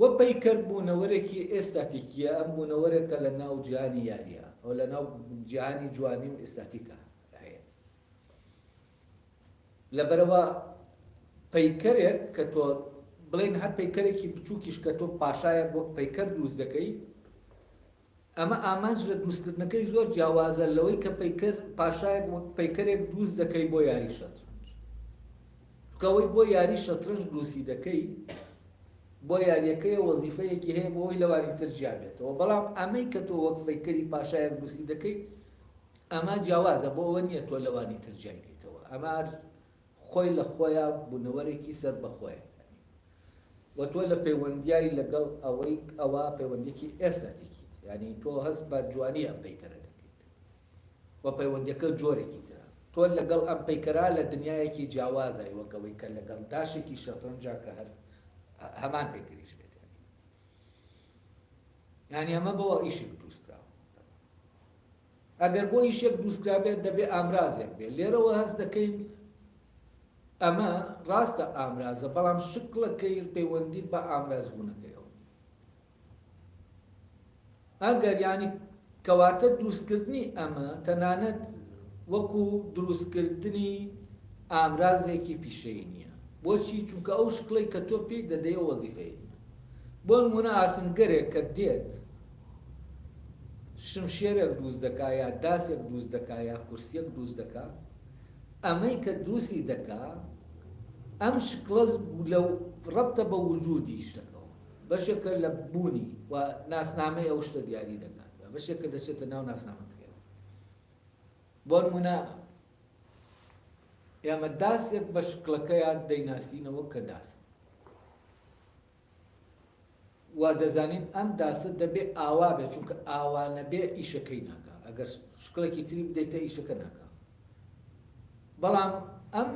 A: وە پەیکەر بوونەوەرێکی ئێستاتیکیە ئەم بوونەوەرێکە لە ناو جیهانی یاریە ئەو لە ناو جیهانی جوانی و ئێستاتیکە هەیە لەبەرەوە پەیکەرێک کە تۆ بڵێن هەر پەیکەرێکی بچووکیش کە تۆ پاشایە بۆ پەیکەر دروست دەکەی ئەمە ئامانج لە دروستکردنەکەی زۆر جیاوازە لەوەی کە پەیکەر پاشایەک پەیکەرێک دروست دەکەی بۆ یاری شەترەنج کەوەی بۆ یاری شەترەنج دروستی دەکەی بۆ یاریەکەی وەزیفەیەکی هەیە بۆەوەی لەوانی تر جیابێتەوە بەڵام ئەمەی کە تۆ وەک پەیکەری پاشایەک دروستی دەکەی ئەمە جیاوازە بۆ ئەوە نییە تۆ لەوانی تر جیایکەیتەوە ئەمە خۆی لە خۆیان بوونەوەرێکی سەر بەخۆیە و تۆ لە پەیوەندیایی لەگەڵ ئەوەی ئەوە پەیوەندێکی ئێستاتیکیت ینی تۆ هەست بە جوانی ئەم پەیکەرە دەکەیت و پەیوەندیەکە جۆرێکی ترە تۆ لەگەڵ ئەم پەیکەرا لە دنیایەکی جیاوازای وەکەوەی کە لەگەڵ داشێکی شەترەنجا کە هەر هەمان پێکریش بێت ینی ئەمە بۆ ئیشێک دروستکراوە ئەگەر بۆ ئیشێک دروستکرا بێت دەبێت ئامرازێک بێت لێرەوە هەست دەکەین ئەمە ڕاستە ئامرازە بەڵام شکڵەکەی پەیوەندی بە ئامراز بوونەکەیەوە ئەگەر ینی کەواتە دروستکردنی ئەمە تەنانەت وەکو دروستکردنی ئامرازێکی پیشەیی نییە بۆچی چونکە ئەو شکڵی کە تۆ پێی دەدەیە وەزیفەیە بۆ نمونە ئاسنگەرێک کە دێت شمشێرێک دروست دەکا یا داسێک دروست دەکا یا کورسیەک دروست دەکا ئەمەی کە دروستی دەکا ئەم شکڵە لەو ڕەبتە بە وجودی شتەکەەوە بەشێکە لە بوونی و ناسنامەی ئەو شتە دیاری دەکات بەشێکە دەچێتە ناو ناسنامەکەیە بۆ نمونە ئێمە داسێک بە شکڵەکەیان دەیناسینەوە کە داسە وا دەزانین ئەم داسە دەبێ ئاوا بێت چونکە ئاوانە بێ ئیشەکەی ناکە ئەگەر شکڵێکی تری بدەیتە ئیشەکە ناکە بەڵام ئەم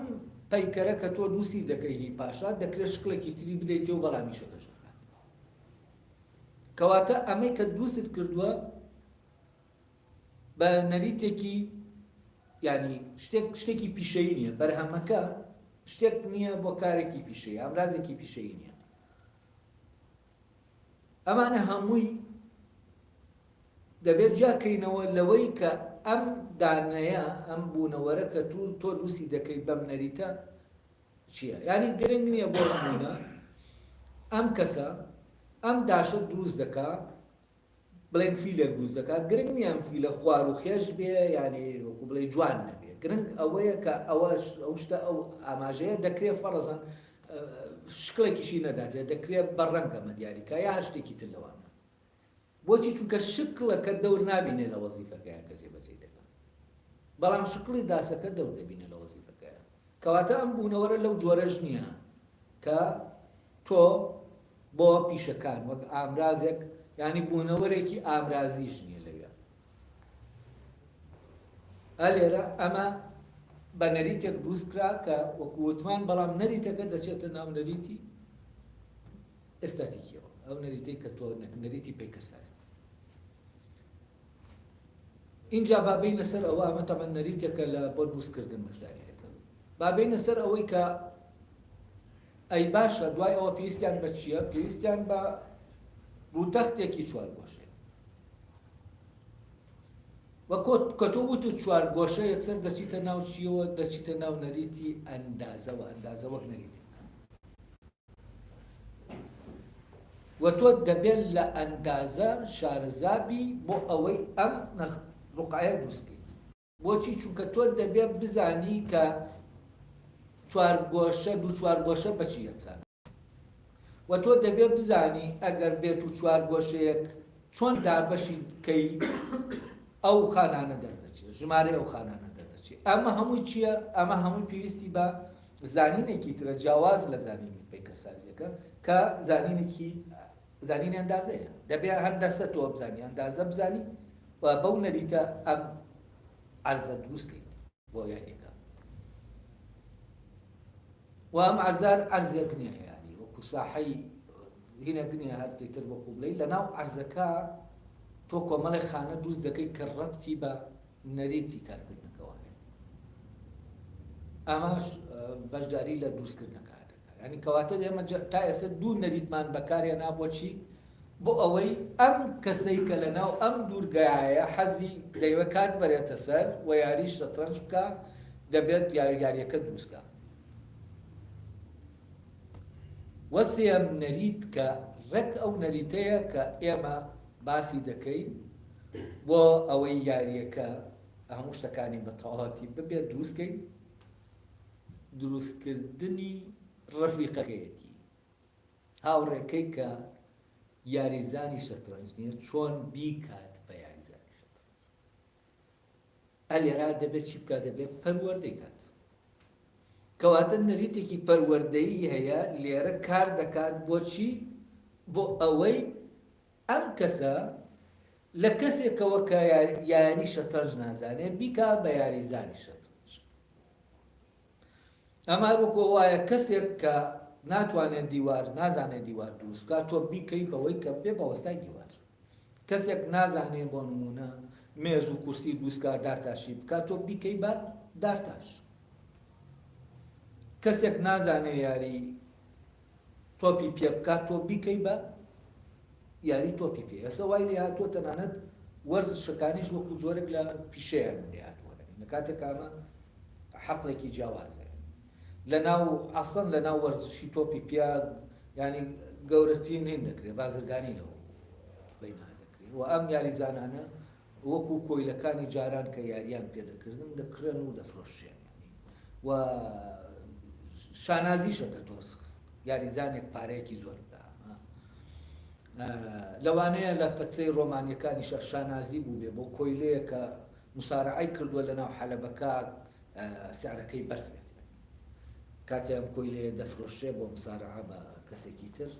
A: پەیکەرە کە تۆ دووسی دەکەی هی پاشا دەکرێت شکڵێکی تری بدەیتێ و بەڵامیشەکەش بکات. کەواتە ئەمەی کە دووست کردووە بە نەریتێکی یعنی شتێکی پیشەیی نییە، بەرهەمەکە شتێک نییە بۆ کارێکی پیشەیی، ئامرازێکی پیشەیی نییە. ئەمانە هەمووی دەبێت جاکەینەوە لەوەی کە ئەم دانەیە ئەم بوونەوەرە کە تۆ دووسی دەکەیت بەم نەریتە چییە؟ یعنی گرنگ نییە بۆ نمونە ئەم کەسە ئەم داشە دروست دەکات، بڵێن فیلێک دروست دەکات، گرنگ نییە ئەم فیلە خوار و خێش بێ، یعنی وەکو بڵێ جوان نەبێ، گرنگ ئەوەیە کە ئەو شتە ئەو ئاماژەیە دەکرێت فەرەزەن شکڵێکیشی نەداتێت، دەکرێت بەڕەنگەمە دیاریکە یا هەر شتێکی تر لەوانە. بۆچی؟ چونکە شکڵەکە دەور نابینێ لە وەزیفەکەیە کە جێبەجێ دەکات، بەڵام شکڵی داسەکە دەور دەبینێ لە وەزیفەکەیە. کەواتە ئەم بوونەوەرە لەو جۆرەش نییە کە تۆ بۆ پیشەکان وەک ئامرازێک، یعنی بوونەوەرێکی ئامرازیش نییە لەوێ. ئەلێرە ئەمە بە نەریتێک دروست کرا کە وەکو وتمان، بەڵام نەریتەکە دەچێتە ناو نەریتی ئێستاتیکیەوە، ئەو نەریتەی کە تۆ نەریتی پێکردساز. اینجا بابینە سەر ئەوە، ئەمە تەمەن نەریتێکە لە بۆ دروستکردن بەشداریەکە، بابینە سەر ئەوەی کە ئەی باشە دوای ئەوە پێویستیان بە چییە؟ پێویستیان بە ڕووتەختێکی چوارگۆشەیە. کە تۆ وت و چوارگۆشە یەکسەر دەچیتە ناو چیەوە؟ دەچیتە ناو نەریتی ئەندازەوە، ئەندازە وەک نەریتی. و تۆ دەبێت لە ئەندازە شارەزابی بۆ ئەوەی ئەم ڕوقایە دروستکەیت. بۆچی؟ چونکە تۆ دەبێت بزانی کە چوارگۆشە دوو چوارگۆشە بەچی یەکسان، و تۆ دەبێت بزانی ئەگەر بێت و چوارگۆشەیەک چۆن دابەشی بکەی ئەو خانانە دەردەچێت، ژمارە ئەو خانانە دەردەچێت. ئەمە هەمووی چییە؟ ئەمە هەمووی پێویستی بە زانینێکی ترە جیاواز لە زانینی پیکەرسازیەکە کە زانینی ئەندازەیە. دەبێت هەندەسە تۆ بزانی، ئەندازە بزانی و بەو نەریتە ئەم عەرزە دروستکەیت بۆ یاریەکە. و ئەم عەرزار عەرزێک نییە، یعنی وەکو ساحەی هینێک نییە هەرتێک تر وەکو بڵێ لەناو عەرزەکە تۆ کۆمەڵی خانە دروست دەکەی کە ڕەبتی بە نەریتی کارکردنەکەوە هەیە. ئەمەش بەشداری لە دروستکردنەکە دەکات. یعنی کەواتە ئێمە تا ئێستا دوو نەریتمان بەکارهێنا بۆچی؟ بۆ ئەوەی ئەم کەسەی کە لەناو ئەم دوورگایە حەزی دەیوە کات بەرێتە سەر و یاری شەترەنج بکە، دەبێت یاریەکە دروستکە. وەسێم نەریت کە ڕێک ئەو نەریتەیە کە ئێمە باسی دەکەین بۆ ئەوەی یاریەکە هەموو شتەکانی بە تەواوەتی ببێت دروستکەین، دروستکردنی ڕەفیقەکەیەتی هاوڕێکەی کە یاریزانی شەترەنج نییە چۆن بیکات بە یاریزانی شەترەنج. ئەلێرا دەبێت چی بکات؟ دەبێت پەروەردەی کات. کەواتە نەریتێکی پەروەردەیی هەیە لێرە کار دەکات. بۆچی؟ بۆ ئەوەی ئەم کەسە لە کەسێکەوە کە یاری شەترەنج نازانێت بیکا بە یاریزانی شەترەنج. ئەمە وەکو وایە کەسێک کە ناتوانێت دیوار، نازانێت دیوار دروست بکات، تۆ بیکەی بەوەی کە بێ بە وەستای دیوار. کەسێک نازانێت بۆ نمونە مێز و کورسی دروستکە دارتاشی بکات، تۆ بیکەی بە دارتاش. کەسێک نازانێت یاری تۆپی پێ بکات، تۆ بیکەی بە یاری تۆپی پێ. ئێستا وای لێ هاتووە تەنانەت وەرزشەکانیش وەکو جۆرێک لە پیشەیان لێ هاتووە. لە کاتێک ئەمە حەقڵێکی جیاوازە. لەناو ئەسڵەن لەناو وەرزشی تۆپی پێ ینی گەورەترین هێن دەکرێت، بازرگانی لەوە بەینا دەکرێت. و ئەم یاریزانانە وەکو کۆیلەکانی جاران کە یاریان پێدەکردن دەکرێن و دەفرۆشێن. و شانازیشەکە تۆس یاریزانێک پارەیەکی زۆر بدا. لەوانەیە لە فترەی ڕۆمانیەکانیشە شانازی بوو بێ بۆ کۆیلەیە کە مسارعەی کردووە لەناو حەلەبەکە سعرەکەی بەرز بێت. کاتێ ئەم کۆیلەیە دەفرۆشێ بۆ مسارعە بە کەسێکی تر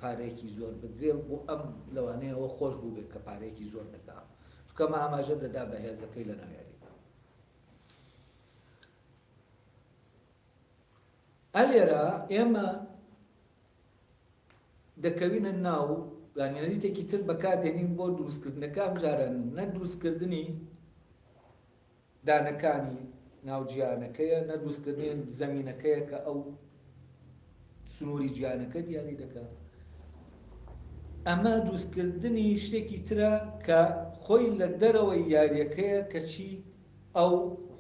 A: پارەیەکی زۆر بدرێ، بۆ ئەم لەوانەیەوە خۆش بوو بێت کە پارەیەکی زۆر دەکات، چونکە ئەمە ئاماژە دەدا بە هێزەکەی لەناو یاری. ئەلێرە ئێمە دەکەوینە ناو یعنی نەریتێکی تر بەکاردێنین بۆ دروستکردنەکە جارە نە دروستکردنی دانەکانی ناوجیانەکەیە، نە دروستکردنی زەمینەکەیە کە ئەو سنووری گیانەکە دیاری دەکات. ئەمە دروستکردنی شتێکی ترە کە خۆی لە دەرەوەی یاریەکەیە کە چی ئەو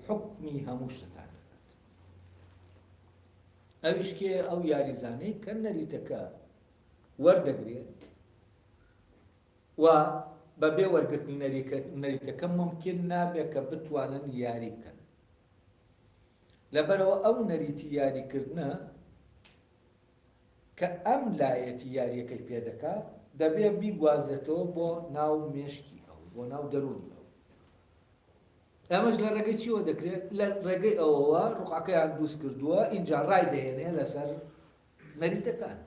A: حکمی هەموو شتەکان دەکات. ئەویشکێ ئەو یاریزانەی کە نەریتەکە وەردەگرێت و بەبێ وەرگرتنی نەریتەکە ممکن نابێت کە بتوانن یاری بکەن. لەبەرەوە ئەو نەریتی یاریکردنە کە ئەم لایەتی یاریەکەی پێدەکات دەبێ بیگوازێتەوە بۆ ناو مێشکی ئەو، بۆ ناو دەرونی ئەو. ئەمەش لە ڕێگەی چیوە دەکرێت؟ لە ڕێگەی ئەوەوە ڕوقەکەیان دروست کردووە، ئینجا ڕای دەهێنێ لەسەر نەریتەکان.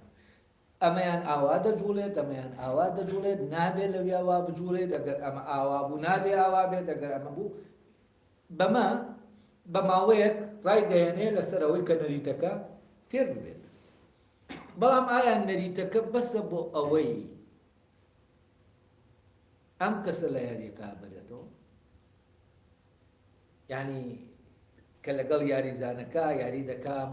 A: ئەمەیان ئاوا دەجوڵێت، ئەمەیان ئاوا دەجوڵێت، نابێت لەوی ئاوا بجوڵێت، ئەگەر ئەمە ئاوا بوو نابێ ئاوا بێت، ئەگەر ئەمە بوو بەمە بە ماوەیەک ڕای دەهێنێ لەسەر ئەوەی کە نەریتەکە فێر ببێت. بەڵام ئایا نەریتەکە بەسە بۆ ئەوەی ئەم کەسە لە یاریەکە بێتەوە؟ یعنی کە لەگەڵ یاریزانەکە یاری دەکام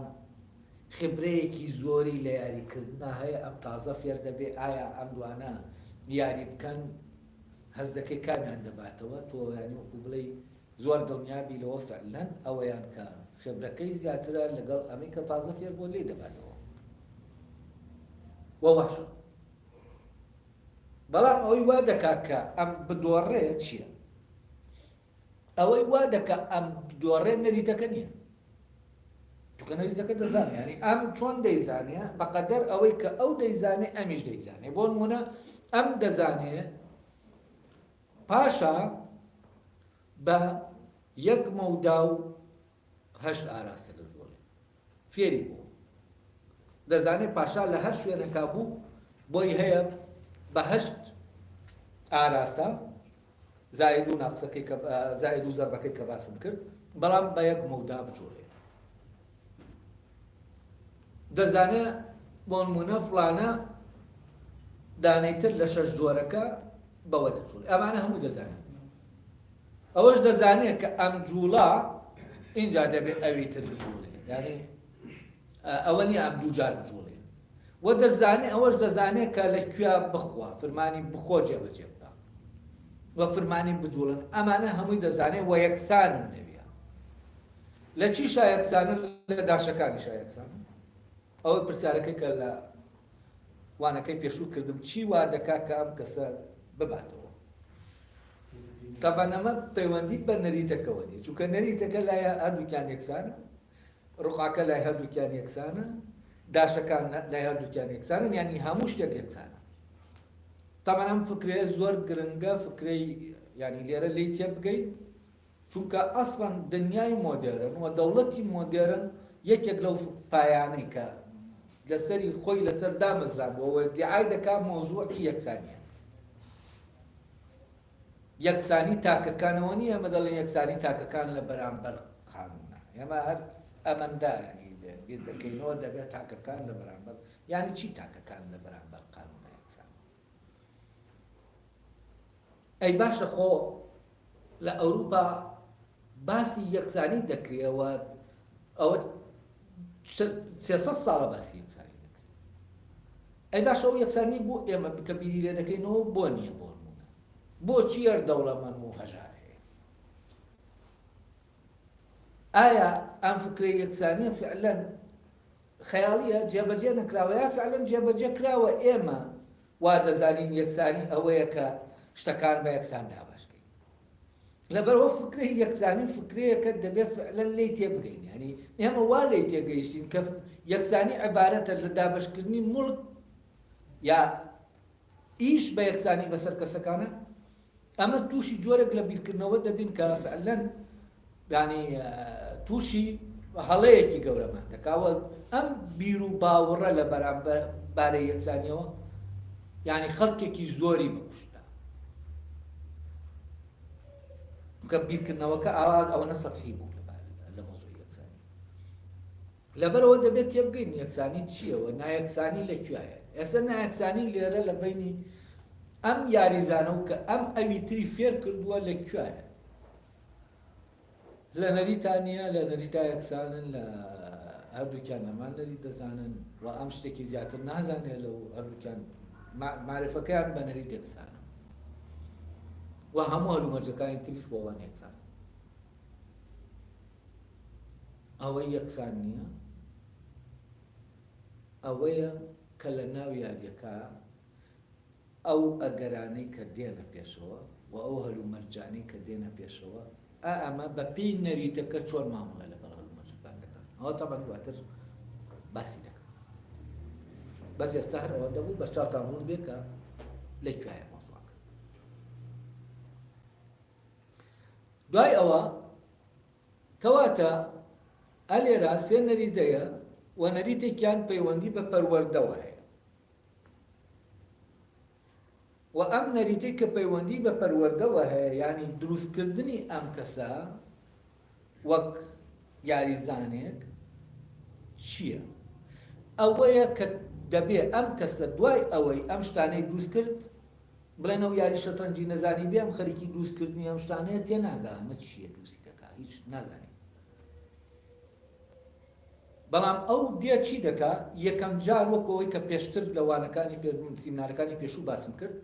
A: خبرەیەکی زۆری لە یاریکردنا هەیە، ئەم تازە فێر دەبێ ئایا ئەم دوانە یاری بکەن هەز دەکەی کامیان دەباتەوە؟ تۆ یانی وەکو بڵێ زۆر دڵنیابی لەوە فعلەن ئەوەیان کە خبرەکەی زیاترە لەگەڵ ئەمەی کە تازە فێر بۆ لێ دەباتەوە. وەواشە بەڵام ئەوەی وا دەکات کە ئەم بدۆڕێت چییە؟ ئەوەی وا دەکات ئەم بدۆڕێت نەریتەکە نییە. چونکە نەریتەکە دەزانێت، ینی ئەم چۆن دەیزانێت بەقەدەر ئەوەی کە ئەو دەیزانێت ئەمیش دەیزانێت. بۆ نمونە ئەم دەزانێت پاشا بە یەک مەودا و هەشت ئاراستە دەجوڵێت، فێری بوو. دەزانێت پاشا لە هەر شوێنەکە بوو بۆی هەیە بە هەشت ئاراستە زاید و ناقسەکەی زاید و زەربەکەی کە باسم کرد، بەڵام بە یەک مەودا بجوڵێت. دەزانێت بۆ نمونە فڵانە دانەیتر لە شەش جۆرەکە بەوە دەجوڵێت. ئەمانە هەموو دەزانێت. ئەوەش دەزانێت کە ئەم جوڵە ئینجا دەبێت ئەوی تر بجوڵێت، یعنی ئەوە نیە ئەم دوو جار بجوڵێت. وە دەزانێت ئەوەش دەزانێت کە لەکوێ بخوا، فەرمانی بخۆ جێبەجێ بکە وە فەرمانی بجوڵن. ئەمانە هەمووی دەزانێت وە یەکسانن نەویە. لە چیشا یەکسانن؟ لە داشەکانیشا یەکسانن. ئەوە پرسیارەکەی کە لە وانەکەی پێشوو کردم، چی وا دەکات کە ئەم کەسە بباتەوە؟ تەبەنەمە پەیوەندی بە نەریتەکەوە نیە، چونکە نەریتەکە لای هەردووکیان یەکسانە، ڕوقاکە لای هەردووکیان یەکسانە، داشەکان لای هەردووکیان یەکسانن، یعنی هەموو شتێک یەکسانە. تەبەن ئەم فکرەیە زۆر گرنگە، فکرەی یعنی لێرە لی تێ بگەین، چونکە ئەسڵەن دنیای مۆدێرن و دەوڵەتی مۆدێرن یەکێک لەو پایانەی کە لەسەری خۆی لەسەر دامەزرابووە و ئیدعای دەکات مۆزوعی یەکسانیە. یەکسانی تاکەکانەوە نیە، ئەمە دەڵێن یەکسانی تاکەکان لە بەرامبەر قانونە. ئێمە هەر ئەمەندا ینی بیر دەکەینەوە دەبێت تاکەکان لە بەرامبەر، یعنی چی تاکەکان لە بەرامبەر قانونە یەکسان؟ ئەی باشە خۆ لە ئەوروپا باسی یەکسانی دەکرێەوە، ئەوە 300 ساڵە باسی یەکسانی دەکرێت. ئەی باشە ئەو یەکسانی بۆ ئێمە کە بیری لێ دەکەینەوە بۆ نییە؟ بۆ نمونە بۆچی هەردەوڵەمەند و هەژار هەیە؟ ئایا ئەم فکرەی یەکسانیە فعلەن خەیاڵیە، جێبەجێ نەکراوە، یا فعلەن جێبەجێ کراوە؟ ئێمە وا دەزانین یەکسانی ئەوەیە کە شتەکان بە یەکسان دابەشکەین. لەبەرەوە فکرەی یەکسانی فکرەیەکە دەبێت فعلەن لێی تێبگەین. یعنی ئێمە وا لێی تێگەیشتین کە یەکسانی عیبارەتە لە دابەشکردنی مڵک یا ئیش بە یەکسانی بەسەر کەسەکانە. ئەمە تووشی جۆرێک لە بیرکردنەوە دەبین کە فعلەن یعنی تووشی هەڵەیەکی گەورەمان دەکاوە. ئەم بیر و باوەڕە لە بەرامبەر بارەی یەکسانیەوە یعنی خەڵکێکی زۆری بکوشتە، کە بیرکردنەوەکە ئاواز ئەوەنە سەتحی بوو لە مۆزوعی یەکسانی. لەبەرەوە دەبێت تێبگەین یەکسانی چییەوە نایەکسانی لەکوایە ئێستا نایەکسانی لێرە لە بینی ئەم یاریزانە و کە ئەم ئەوی تری فێر کردووە لەکوایە لە نەریتانە لە نەریتا یەکسانن لە هەردووکیان نەمان نەری دەزانن و ئەم شتێکی زیاتر نازانێت لەو هەردووکیان معرفەکەیان بە نەریت یەکسانە و هەموو هەلومەرجەکانی تریش بۆوان یەکسان ئەوەی یەکسان نییە ئەوەیە کە لە ناو یاریەکە ئەو ئەگەرانەی کە دێنە پێشەوە و ئەو هەلومەرجانەی کە دێنە پێشەوە ئەمە بە پێی نەریتەکە چۆن مامەڵە لەگەڵ هەلومەرجەکان دەکەن ئەوە تەبەن دواتر باسی دەکەن بەس ئێستا هەر ئەوە دەبوو بە چاوتان ڕوون بێ کە لەکوایە مۆزوعەکە دوای ئەوە کەواتە ئەلێرا سێ نەریدەیە و نەریتێکیان پەیوەندی بە پەروەردەوە هەیە و ئەم نەریتەی کە پەیوەندی بە پەروەردەوە هەیە ینی دروستکردنی ئەم کەسە وەک یاریزانێک چییە؟ ئەوەیە کە دەبێ ئەم کەسە دوای ئەوەی ئەم شتانەی دروست کرد بڵێنەوە یاری شەترەنجی نەزانی بێ ئەم خەریکی دروستکردنی ئەم شتانەیە تێناگا ئەمە چییە دروستی دەکا هیچ نازانێت بەڵام ئەو دێ چی دەکا یەکەم جار وەکەوەی کە پێشتر لەوانەکانی سیمینارەکانی پێشوو باسم کرد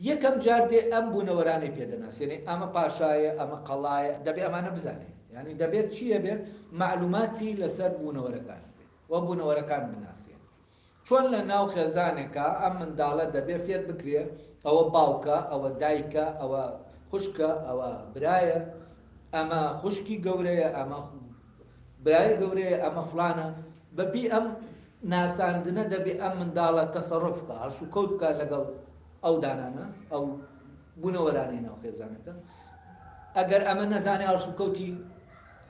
A: یەکەم جار دێ ئەم بوونەوەرانەی پێدەناسێنێ ئەمە پاشایە ئەمە قەڵایە دەبێ ئەمانە بزانێ ینی دەبێت چییە بێت معلوماتی لەسەر بوونەوەرەکان بێت وە بوونەوەرەکان بناسێن چۆن لە ناو خێزانێکە ئەم منداڵە دەبێ فێر بکرێ ئەوە باوکە ئەوە دایکە ئەوە خوشکە ئەوە برایە ئەمە خوشکی گەورەیە ئەمە برای گەورەیە ئەمە فلانە بەبی ئەم ناساندنە دەبێ ئەم منداڵە تەسەڕف بکە هەڵس و کەوت بکات لەگەڵ ئەو دانانە ئەو بوونەوەرانەی ناو خێزانەکە ئەگەر ئەمە نەزانێ هەڵس و کەوتی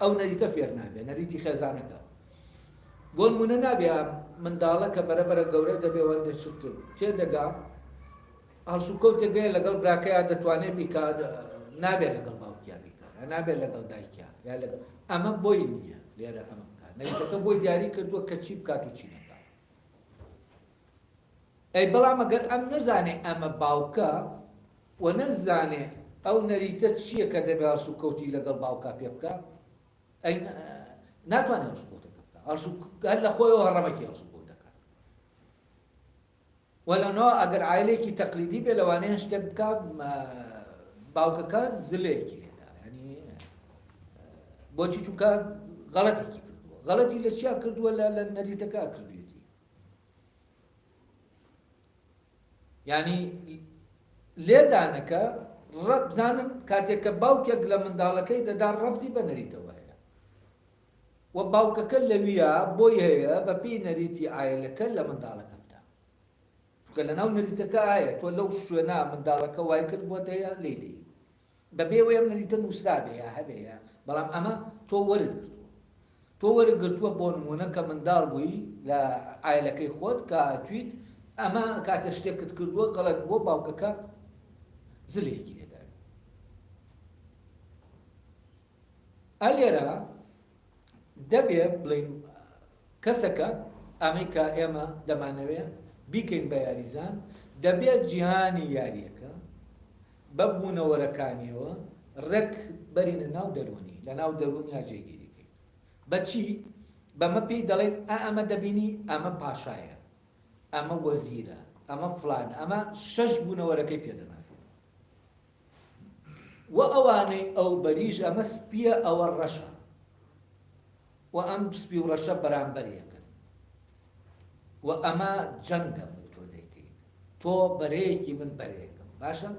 A: ئەو نەریتە فێر نابێ نەریتی خێزانەکە بۆ نمونە نابێ منداڵە کە بەرەبەرە گەورە دەبێ وەندە چتر تێدەگا هەڵس و کەوتێک بێ لەگەڵ براکەیە دەتوانێت بیکا نابێ لەگەڵ باوکیا بیکا نابێت لەگەڵ دایکیا یا لەگەڵ ئەمە بۆی نییە لێرە ئەمە بکات نەریتەکە بۆی دیاری کردووە کە چی بکات و چی نەکات ئەی بەڵام ئەگەر ئەم نەزانێ ئەمە باوکە و نەزانێ ئەو نەریتە چییە کە دەبێ هەڵس و کەوتی لەگەڵ باوکا پێ بکە ئەی ناتوانێت هەڵس و کەوتەکە بکات هەر لە خۆیەوە هەڕەمەکی هەڵس و کەوت دەکات وەلەنەوە ئەگەر عایلێکی تەقلیدی بێ لەوانەیە شتێک بکات باوکەکە زلەیەکی لێدا ینی بۆچی چونکە غەڵەتێکی کردووە غەڵەتی لە چیا کردووە لە نەریتەکە کردوێتی ینی لێدانەکە ڕەبزانن کاتێک کە باوکێک لە منداڵەکەی دەدا ڕەبتی بە نەریتەوە هەیە و باوکەکە لەویە بۆی هەیە بە پێی نەریتی عایلەکە لە منداڵەکە بدا چونکە لە ناو نەریتەکە ئایا تۆ لەو شوێنە منداڵەکە وای کرد بۆ دەیە لێدەی بەبێ وەیەم نەریتە نووسرابێ یا هەبێە بەڵام ئەمە تۆ وەرگرتووە تۆ وەرگرتووە بۆ نمونە کە منداڵ بووی لە عایلەکەی خۆت کە تویت ئەمە کاتە شتێکت کردووە غەڵەت بۆ باوکەکە زلەیەکی لێدا ئەلێرە دەبێ بڵین کەسەکە ئەمەی کە ئێمە دەمانەوێ بیکەین بە یاریزان دەبێت جیهانی یاریەکە بە بوونەوەرەکانیەوە ڕێک بەرینە ناو دەرونی لە ناو دەرونیا جێگیریکەین بەچی بەمە پێی دەڵێن ئەمە دەبینی ئەمە پاشایە ئەمە وەزیرە ئەمە فلان ئەمە شەش بوونەوەرەکەی پێدەناسێت و ئەوانەی ئەو بەریژ ئەمە سپیە ئەوە ڕەشە و ئەم سپی و ڕەشە بەرامبەریەکەن و ئەمە جەنگە بوو تۆ دەیکەی تۆ بەرەیەکی من بەرەیەکەم باشە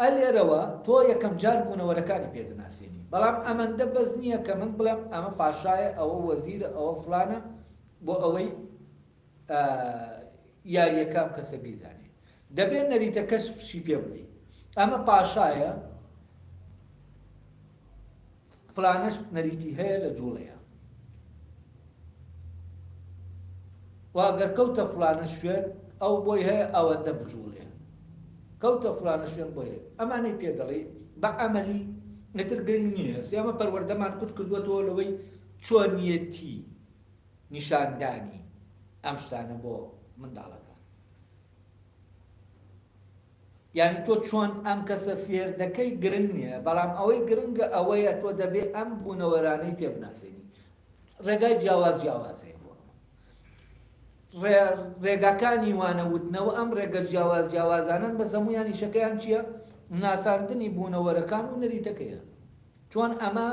A: ئەلێرەوە تۆ یەکەم جار بوونەوەرەکانی پێدەناسێنی بەڵام ئەمەندە بەس نییە کە من بڵێم ئەمە پاشایە ئەوە وەزیرە ئەوە فلانە بۆ ئەوەی یاریەکەم کەسە بیزانێ دەبێت نەریتە کەسشی پێ بڵێ ئەمە پاشایە فلانەش نەریتی هەیە لە جوڵەیە و ئەگەر کەوتە فلانە شوێن ئەو بۆی هەیە ئەوەندە بجوڵێ کەوتە فلانە شوێن بۆی هەیە ئەمانەی پێ دەڵێ بە ئەمەلی نەتر گرنگ نییە ئەمە پەروەردەمان کورد کردووەتەوە لەوەی چۆنیەتی نیشاندانی ئەم شتانە بۆ منداڵەکە. یعنی تۆ چۆن ئەم کەسە فێر دەکەی گرنگ نییە، بەڵام ئەوەی گرنگە ئەوەیە تۆ دەبێ ئەم بوونەوەرانەی پێ بناسیێنی. ڕێگای جیاوازەیە بۆ ڕێگاکانی وانەوتنەوە. ئەم ڕێگە جیاوازانن بە زەمویان ئیشەکەیان چییە؟ ناساندنی بوونەوەرەکان و نەریتەکەیە. چۆن ئەمە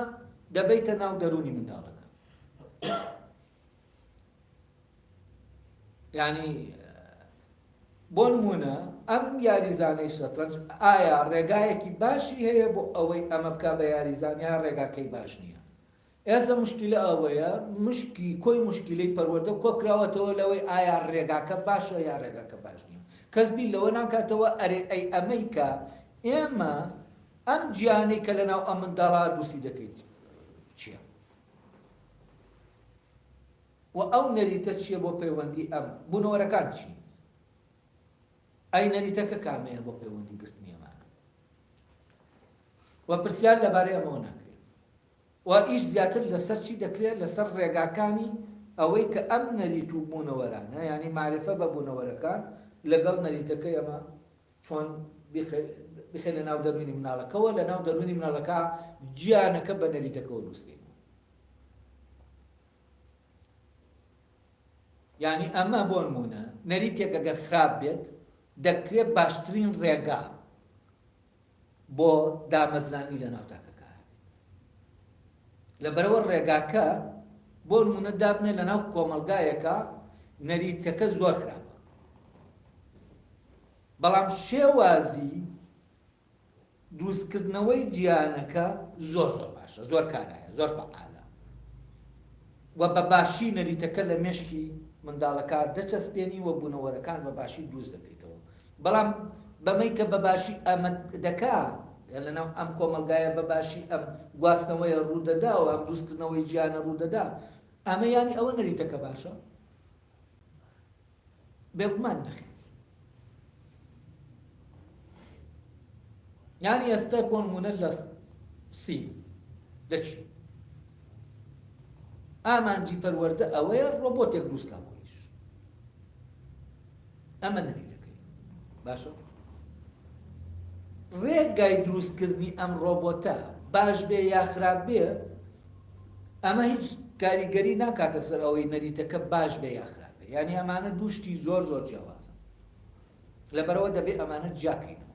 A: دەبێتە ناو دەرونی منداڵەکە. یعنی بۆ نمونە ئەم یاریزانەی شەترەنج ئایا ڕێگایەکی باشی هەیە بۆ ئەوەی ئەمە بکا بە یاریزان یا ڕێگاکەی باش نییە؟ ئێستا مشکلە ئەوەیە کۆی مشکلەی پەروەردە کۆکراوەتەوە لەوەی ئایا ڕێگاکە باشە یا ڕێگاکە باش نییە. کەس بیر لەوە ناکاتەوە ئەرێ ئەی ئەمەی کە ئێمە ئەم گیانەی کە لەناو ئەم منداڵە دووسی دەکەیت چییە؟ و ئەو نەریتە چییە بۆ پەیوەندی ئەم بوونەوەرەکان چی؟ ئەی نەریتەکە کامەیە بۆ پەیوەندی گرتنی ئەمانە؟ و پرسیار لەبارەی ئەمەوە ناکرێت. و ئیش زیاتر لەسەر چی دەکرێت؟ لەسەر ڕێگاکانی ئەوەی کە ئەم نەریت و بوونەوەرانە، یعنی معرفە بە بوونەوەرەکان لەگەڵ نەریتەکەی ئەمە چۆن بخێنە ناو دەرونی مناڵەکەەوە، لە ناو دەرونی مناڵەکە گیانەکە بە نەریتەکەەوە دروستکەین. یعنی ئەمە بۆ نمونە نەریتێک ئەگەر خراپ بێت دەکرێت باشترین ڕێگا بۆ دامەزرانی لە ناو تاکەکە. لەبەرەوە ڕێگاکە بۆ نمونە دابنێ لە ناو کۆمەلگایەکە نەریتەکە زۆر خراپە، بەڵام شێوازی دروستکردنەوەی گیانەکە زۆر باشە، زۆر کارایە، زۆر فعالە و بە باشی نەریتەکە لە مێشکی منداڵەکە دەچەسپێنی و بوونەوەرەکان بە باشی دروست دەکەیتەوە. بەڵام بەمەی کە بە باشی ئەمە دەکا لەناو ئەم کۆمەلگایە بە باشی ئەم گواستنەوەی ڕوودەدا و ئەم دروستکردنەوەی گیانە ڕوودەدا، ئەمە یانی ئەوە نەریتەکە باشە؟ بێگومان نەخێت. یعنی ئێستا بۆ نمونە لە سین لەچی ئامانجی پەروەردە ئەوەیە ڕۆبۆتێک دروستکا بۆیش، ئەمە نەریتەکەی باشە. ڕێگای دروستکردنی ئەم ڕۆبۆتە باش بێ یا خراپ بێ، ئەمە هیچ کاریگەری ناکاتە سەر ئەوەی نەریتەکە باش بێ یا خراپ بێ. یعنی ئەمانە دووشتی زۆر زۆر جیاوازە، لەبەرەوە دەبێت ئەمانە جیاکەینەوە.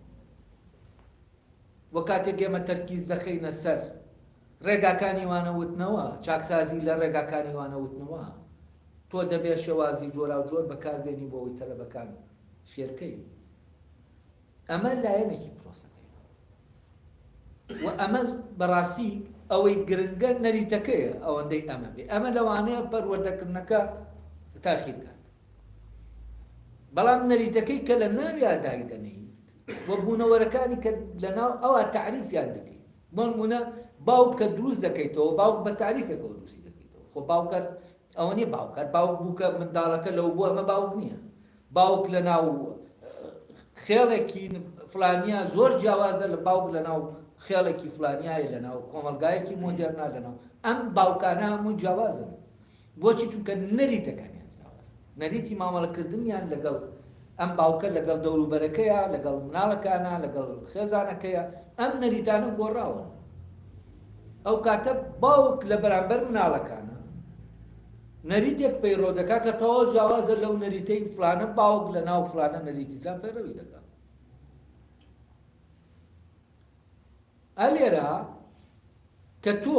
A: وە کاتێک ئێمە تەرکیز دەخەینە سەر ڕێگاکانی وانەوتنەوە، چاکسازی لە ڕێگاکانی وانەوتنەوە، تۆ دەبێت شێوازی جۆرا و جۆر بەکاربێنی بۆ ئەوەی تەلەبەکان فێرکەی. ئەمە لایەنێکی پرۆسەکەی و ئەمە بەڕاستی ئەوەی گرنگە نەریتەکەیە ئەوەندەی ئەمە بێ. ئەمە لەوانەیە پەروەردەکردنەکە تاخیرکات، بەڵام نەریتەکەی کە لە ناویا دایدەنەی وە بوونەوەرەکانی کە لەناو ئەوە تعریفیان دەکەیت. بۆ نمونە باوک کە دروست دەکەیتەوە، باوک بە تعریفێکەوە دروستی دەکەیتەوە. خۆ باوکات ئەوە نیە باوکات، باوک بووکە منداڵەکە لەو بووە، ئەمە باوک نییە. باوک لە ناو خێڵێکی فلانیا زۆر جیاوازە لە باوک لە ناو خێڵێکی فلانیایە، لە ناو کۆمەلگایەکی مۆدێرنا، لە ناو ئەم باوکانە هەموو جیاوازن. بۆچی؟ چونکە نەریتەکانیان جیاوازن. نەریتی مامەڵەکردنیان لەگەڵ ئەم باوکە لەگەڵ دەوروبەرەکەیە، لەگەڵ مناڵەکانە، لەگەڵ خێزانەکەیە، ئەم نەریتانە گۆڕاون. ئەو کاتە باوک لە بەرامبەر مناڵەکانە نەریتێک پەیڕۆ دەکا کە تەواو جیاوازە لەو نەریتەی فلانە باوک لە ناو فلانە نەریتیزان پەیڕەوی دەکات. ئەلێرە کە تۆ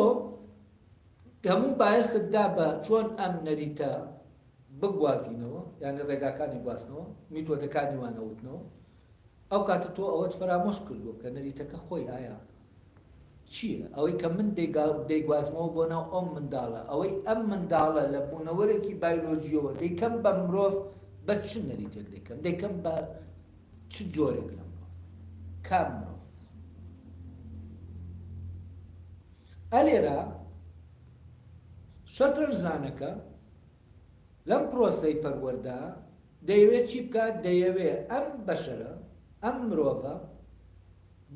A: هەموو بایەختدا بە چۆن ئەم نەریتە بگوازینەوە، یعنی ڕێگاکانی گواستنەوە، میتۆدەکانی وانەوتنەوە، ئەو کاتە تۆ ئەوەت فەرامۆش کردووە کە نەریتەکە خۆی ئایا چییە؟ ئەوەی کە من دەیگوازمەوە بۆ ناو ئەم منداڵە، ئەوەی ئەم منداڵە لە بوونەوەرێکی بایۆلۆژیەوە دەیکەم بە مرۆڤ بە چ نەریتێک دەیکەم بە چ جۆرێک لە مرۆڤ، کام مرۆڤ. ئەلێرە شەترەنجزانەکە لەم پرۆسەی پەروەردە دەیەوێت چی بکات؟ دەیەوێت ئەم بەشەرە، ئەم مرۆڤە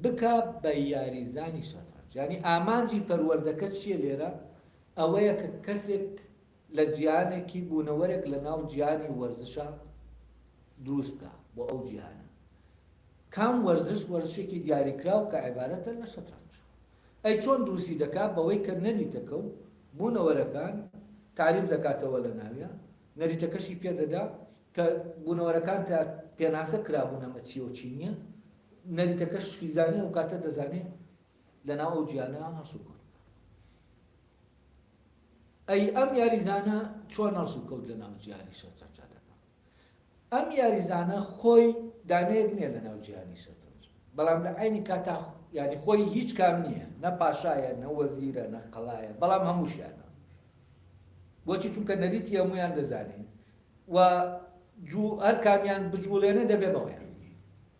A: بکە بە یاریزانی شەترەنج. یعنی ئامانجی پەروەردەکە چییە لێرە؟ ئەوەیە کە کەسێک لە جیانێکی بوونەوەرێک لە ناو جیانی وەرزشە دروست بکە بۆ ئەو جیهانە. کام وەرزشێکی دیاریکراو کە عیبارەتە لە شەترەنج. ئەی چۆن دروستی دەکات بەوەی کە نەریتەکە و بوونەوەرەکان تعریف دەکاتەوە لە ناویە، نەریتەکەشی پێدەدا کە بوونەوەرەکان تا پێناسە کرابوون ئەمە چی و چی نییە، نەریتەکەش فیزانێ و کاتە دەزانێت لە ناو ئەو جیانە هەسوکەوت. ئەی ئەم یاریزانە چۆن هەسوکەوت لە ناو جیهانی شەترەنج دەکات؟ ئەم یاریزانە خۆی دانەیەک نییە لە ناو جیهانی شەترەنج، بەڵام لە عینی کاتا یعنی خۆی هیچ کام نییە، نە پاشایە نە وەزیرە نە قەڵایە، بەڵام هەمووشیانە. بۆچی؟ چونکە نەریتی هەمویان دەزانێت و هەر کامیان بجوڵێنە دەبێ بەوەیان.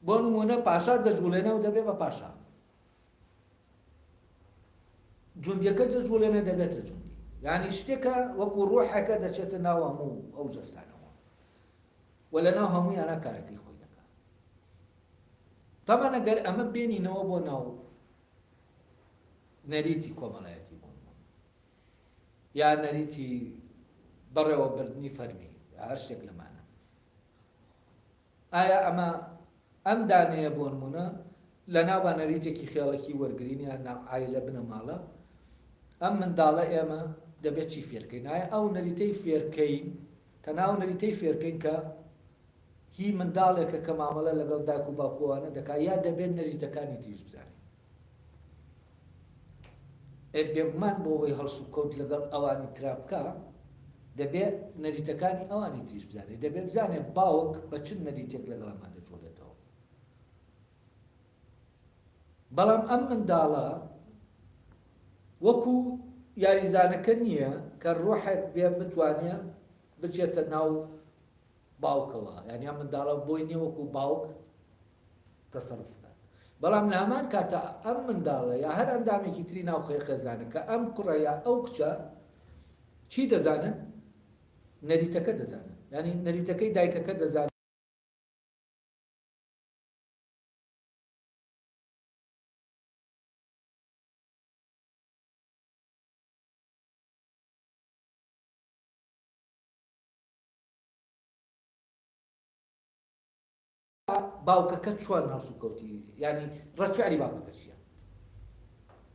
A: بۆ نمونە پاشا دەجوڵێنە و دەبێ بە پاشا، جوندیەکە دەجوڵێنە دەبێتە جوندی. یعنی شتێکە وەکو ڕۆحەکە دەچێتە ناو هەموو ئەو جەستانەوە و لە ناو هەموویانە کارەکەی خۆی دەکات. تەمان ئەگەر ئەمە بێنینەوە بۆ ناو نەریتی کۆمەڵایەتی بوون یا نەریتی بەڕێوەبردنی فەرمی هەر شتێک لەمانە، ئایا ئەم دانەیە بۆ نمونە لە ناوبا نەریتێکی خێڵێکی وەرگرینیان عایلە بنە ماڵە، ئەم منداڵە ئێمە دەبێت چی فێرکەین؟ ئایا ئەو نەریتەی فێرکەین تەناو نەریتەی فێرکەین کە هی منداڵێکە کە مامەڵە لەگەڵ دایک و باوکووانە دەکات، یا دەبێت نەریتەکانی تیژ بزانین؟ بێگومان بۆ ئەوەی هەڵسوکەوت لەگەڵ ئەوانی ترابکە دەبێت نەریتەکانی ئەوانی تیژ بزانێت، دەبێت بزانێت باوک بە چ نەریتێک لەگەڵ ئەمان دەجوڵێتەوە. بەڵام ئەم منداڵە وەکو یاریزانەکە نییە کە ڕۆحێک بێ بتوانێت بچێتە ناو باوکەوە، یعنی ئەم منداڵە بۆی نییە وەکو باوک تەسەڕف بکات. بەڵام لە هەمان کاتە ئەم منداڵە یا هەر ئەندامێکی تری ناو خێخەزانە کە ئەم کوڕە یا ئەو کچە چی دەزانن؟ نەریتەکە دەزانن، یعنی نەریتەکەی دایکەکە دەزانن. باوکەکە چۆن هەڵسوکەوتی، یعنی ڕەچاری باوکەکە چییە؟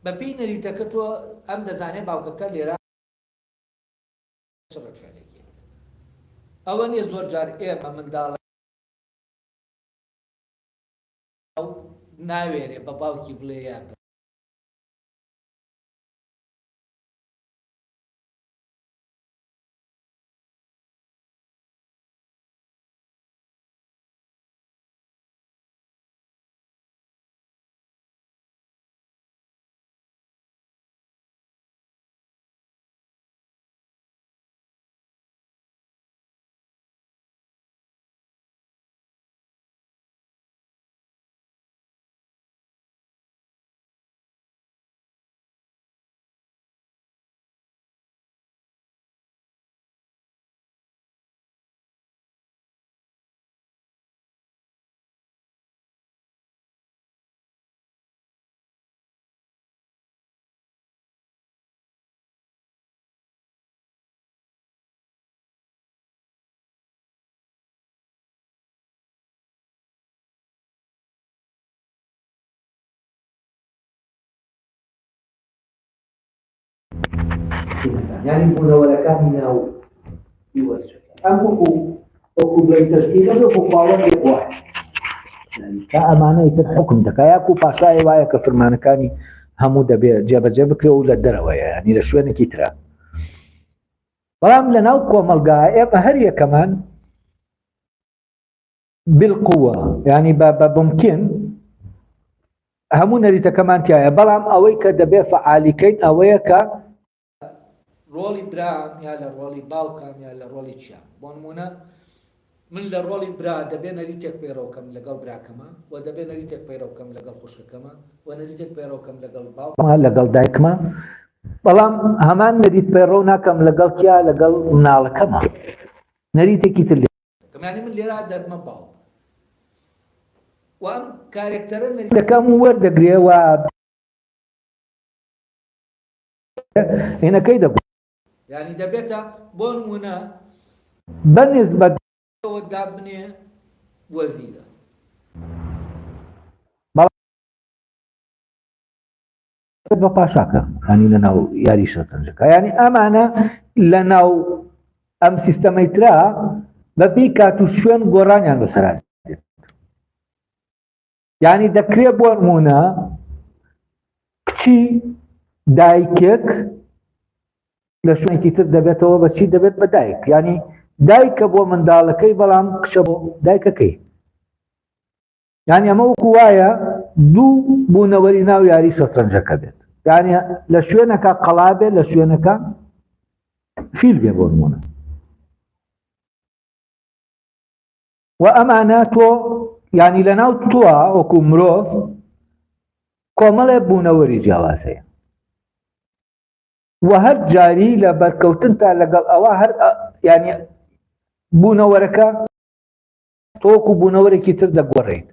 A: بەپێی نەریتەکە تۆ ئەم دەزانێت باوکەکە لێرە ڕەچارێکی. ئەوە نیە زۆر جار ئێمە منداڵە ناوێرێ بە باوکی بڵێ یا یعنی بوونەوەرەکانی ناو وەرزشەکە ئەم وەکو بڵێ تەشکیلە وەکو باوەڕێک وایە کە ئەمانە ئیتر حکم دەکات، یاکو پاشایە وایە کە فەرمانەکانی هەموو دەبێت جێبەجێ بکرێ و لە دەرەوەیە، یعنی لە شوێنێکی ترە. بەڵام لە ناو کۆمەلگا ئێمە هەر یەکەمان بالقووە، یعنی بە ممکن هەموو نەریتەکەمان تایە، بەڵام ئەوەی کە دەبێت فعالیکەین ئەوەیە کە ڕۆڵی برام یا لە ڕۆڵی باوکم یا لە ڕۆڵی چیان. بۆ نمونە من لە ڕۆڵی برا دەبێت نەریتێک پەیڕەوکەم لەگەڵ براکەمە و دەبێت نەریتێک پەیڕەوکەم لەگەڵ خوشکەکەمە و نەریتێک پەیڕەوکەم لەگەڵ باوکمە لەگەڵ دایکمە، بەڵام هەمان نەریت پەیڕەو ناکەم لەگەڵ کیا لەگەڵ مناڵەکەمە، نەریتێکی تر لێ من لێرە دەرمە باوک و ئەم کارێکتەرە نەریتەکەم وەردەگرێ و هێنەکەی دەبوو، يعني دەبێتە بۆ نمونە
B: بەنسبەت
A: دابنێ وەزیرە
B: بە پاشاکە ینی لە ناو یاری شەترەنجەکە ینی ئەمانە لە ناو ئەم سیستەمەی ترا بەپێی کات و شوێن گۆڕانیان بەسەران ینی دەکرێت بۆ نمونە کچی دایکێک لە شوێنێکی تر دەبێتەوە بەچی دەبێت بە دایک ینی دایکە بۆ منداڵەکەی بەڵام کچە بۆ دایکەکەی ینی ئەمە وەکو وایە دوو بوونەوەری ناو یاری شەترەنجەکە بێت ینی لە شوێنەکە قەڵا بێت لە شوێنەکە فیل بێ بۆ نمونە و ئەمانە تۆ ینی لە ناو تۆوە وەکو مرۆڤ کۆمەڵێ بوونەوەری جیاواز هەیە و هەر جاری لە بەرکەوتن تا لەگەڵ ئەوە هەر ینی بوونەوەرەکە تۆ وەکو بوونەوەرێکی تر دەگۆڕێیت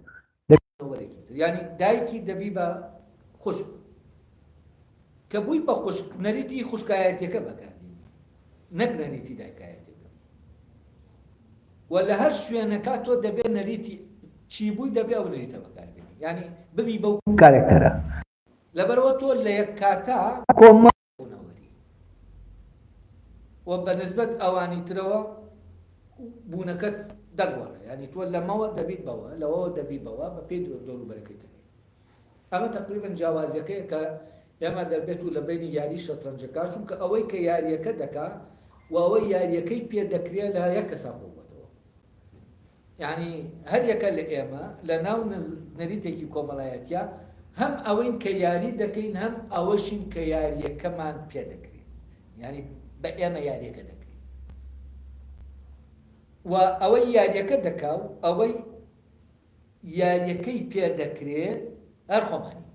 A: ینی دایکی دەبی بە خوشک کە بووی بە خوشک نەریتی خوشکایەتیەکە بەکاردێنی نەک نەریتی دایکایەتەکە و لە هەر شوێنەکە تۆ دەبێت نەریتی چی بووی دەبێ ئەو نەریتە بەکاربێنی ینی ببی بەو
B: کارێکتەرە
A: لەبەرەوە تۆ لە یەک کاتە
B: کۆمە
A: و بەنسبەت ئەوانی ترەوە بوونەکەت دەگۆڕێ ینی تۆ لەمەوە دەبیت بەوە لەوەوە دەبی بەوە بە پێی دەوروبەرەکەی دەبێت ئەمە تقریبا جیاوازیەکەیە کە ئێمە دەبێت و لە بینی یاری شەترەنجەکە چونکە ئەوەی کە یاریەکە دەکا و ئەوەی یاریەکەی پێ دەکرێت لە یەک کەسا بۆتەوە ینی هەر یەکە لە ئێمە لە ناو نەریتێکی کۆمەڵایەتیە هەم ئەوەین کە یاری دەکەین هەم ئەوەشین کە یاریەکەمان پێ دەکرێت ینی بە ئێمە یاریەکە دەکرێت و ئەوەی یاریەکە دەکا و ئەوەی یاریەکەی پێ دەکرێت هەر خۆمانی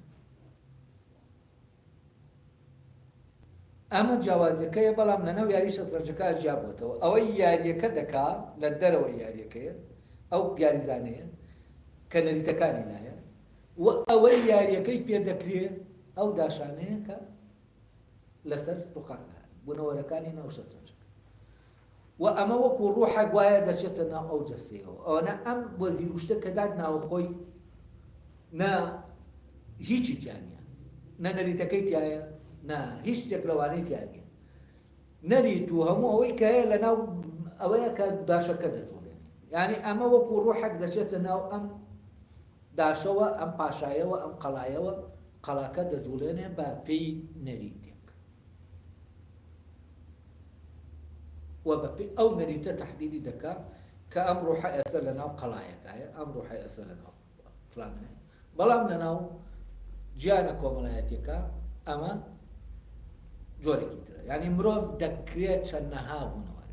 A: ئەمە جیاوازیەکەیە بەڵام لەناو یاری شەترەنجەکە جیا بووەتەوە ئەوەی یاریەکە دەکا لە دەرەوەی یاریەکەیە ئەو یاریزانەیە کە نەریتەکانی نایە و ئەوەی یاریەکەی پێ دەکرێت ئەو داشانەیە کە لەسەر ڕووخانە بوونەوەرەکانی ناو شەترەنجەکە و ئەمە وەکو ڕووحە گوایە دەچێتە ناو ئەو دەستەیەوە ئەوەنە ئەم وەزیر وشتە کە داد ناوخۆی نە هیچی تیانە نە نەریتەکەی تایە نە هیچ شتێک لەوانەی تیانە نەریت و هەموو ئەوەی کە هەیە لە ناو ئەوەیە کە داشەکە دەجوڵێن ینی ئەمە وەکو ڕووحەک دەچێتە ناو ئەم داشەوە ئەم پاشایەوە ئەم قەڵایەوە قەڵاکە دەجوڵێنێ بە پێی نەریتێک و بەپێی ئەو نەریتە تەحدیدی دەکا کە ئەم ڕووحە ئێستا لە ناو قەڵایەکایە ئەم ڕووحە ئێستا لە ناو فلانە بەڵام لە ناو گیانە کۆمەڵایەتیەکە ئەمە جۆرێکی ترە ینی مرۆڤ دەکرێت چەندەها بوونەوە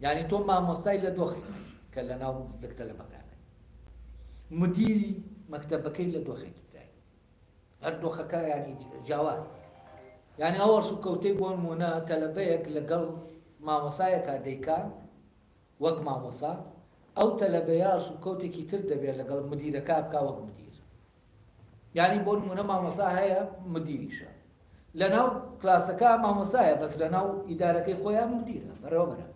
A: ینی تۆ مامۆستای لە دۆخی کە لە ناو دەکتەلەفەکانە مدیری مەکتەبەکەی لە دۆخێکی ترای هەر دۆخەکە ینی جیاواز ینی ئەو وەرس و کەوتەی بۆ نمونە تەلەبەیەک لەگەڵ مامۆسایەکە دەیکا وەک مامۆسا ئەو تەلەبەیە وەرس و کەوتێکی تر دەبێت لەگەڵ مدیرەکە بکا وەک مدیر ینی بۆ نمونە مامۆسا هەیە مدیریشە لە ناو کلاسەکە مامۆسایە بەس لە ناو ئیدارەکەی خۆیان مدیرە بەڕێوەبەرە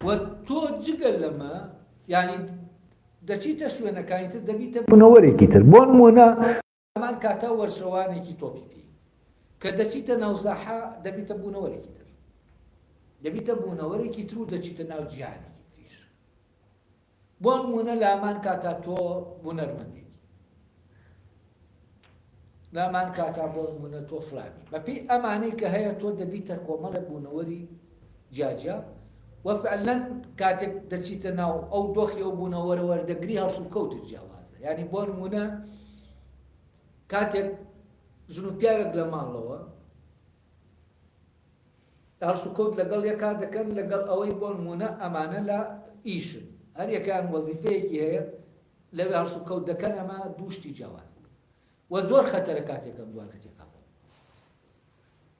A: و تۆ جگەل لەمە ینی دەچیتە شوێنەکانی تر دەبیتە
B: بوونەوەرێکی تر بۆ نمونە
A: ئەمان کاتە وەرشەوانێکی تۆپی پێی کە دەچیتە ناو ساحە دەبیتە بوونەوەرێکی تر دەبیتە بوونەوەرێکی تر و دەچیتە ناو جیهانێکی تریش بۆ نمونە لە ئەمان کاتا تۆ بوونەرمەندێکی لە ئەمان کاتا بۆ نمونە تۆ فلانی بەپێی ئەمانەی کە هەیە تۆ دەبیتە کۆمەڵە بوونەوەری جیاجیا وفعلا کاتێک دەچیتە ناو ئەو دۆخی ئەو بوونەوەرە وەردەگری هەڵس و کەوتت جیاوازە ینی بۆ نمونە کاتێک ژن و پیاوێک لە ماڵەوە هەڵس و کەوت لەگەڵ یەکا دەکەن لەگەڵ ئەوەی بۆ نمونە ئەمانە لە ئیشن هەر یەکیان وەزیفەیەکی هەیە لەوێ هەڵس و کەوت دەکەن ئەمە دووشتی جیاواز و زۆر خەتەرە کاتێک ئەم دوانە تێکا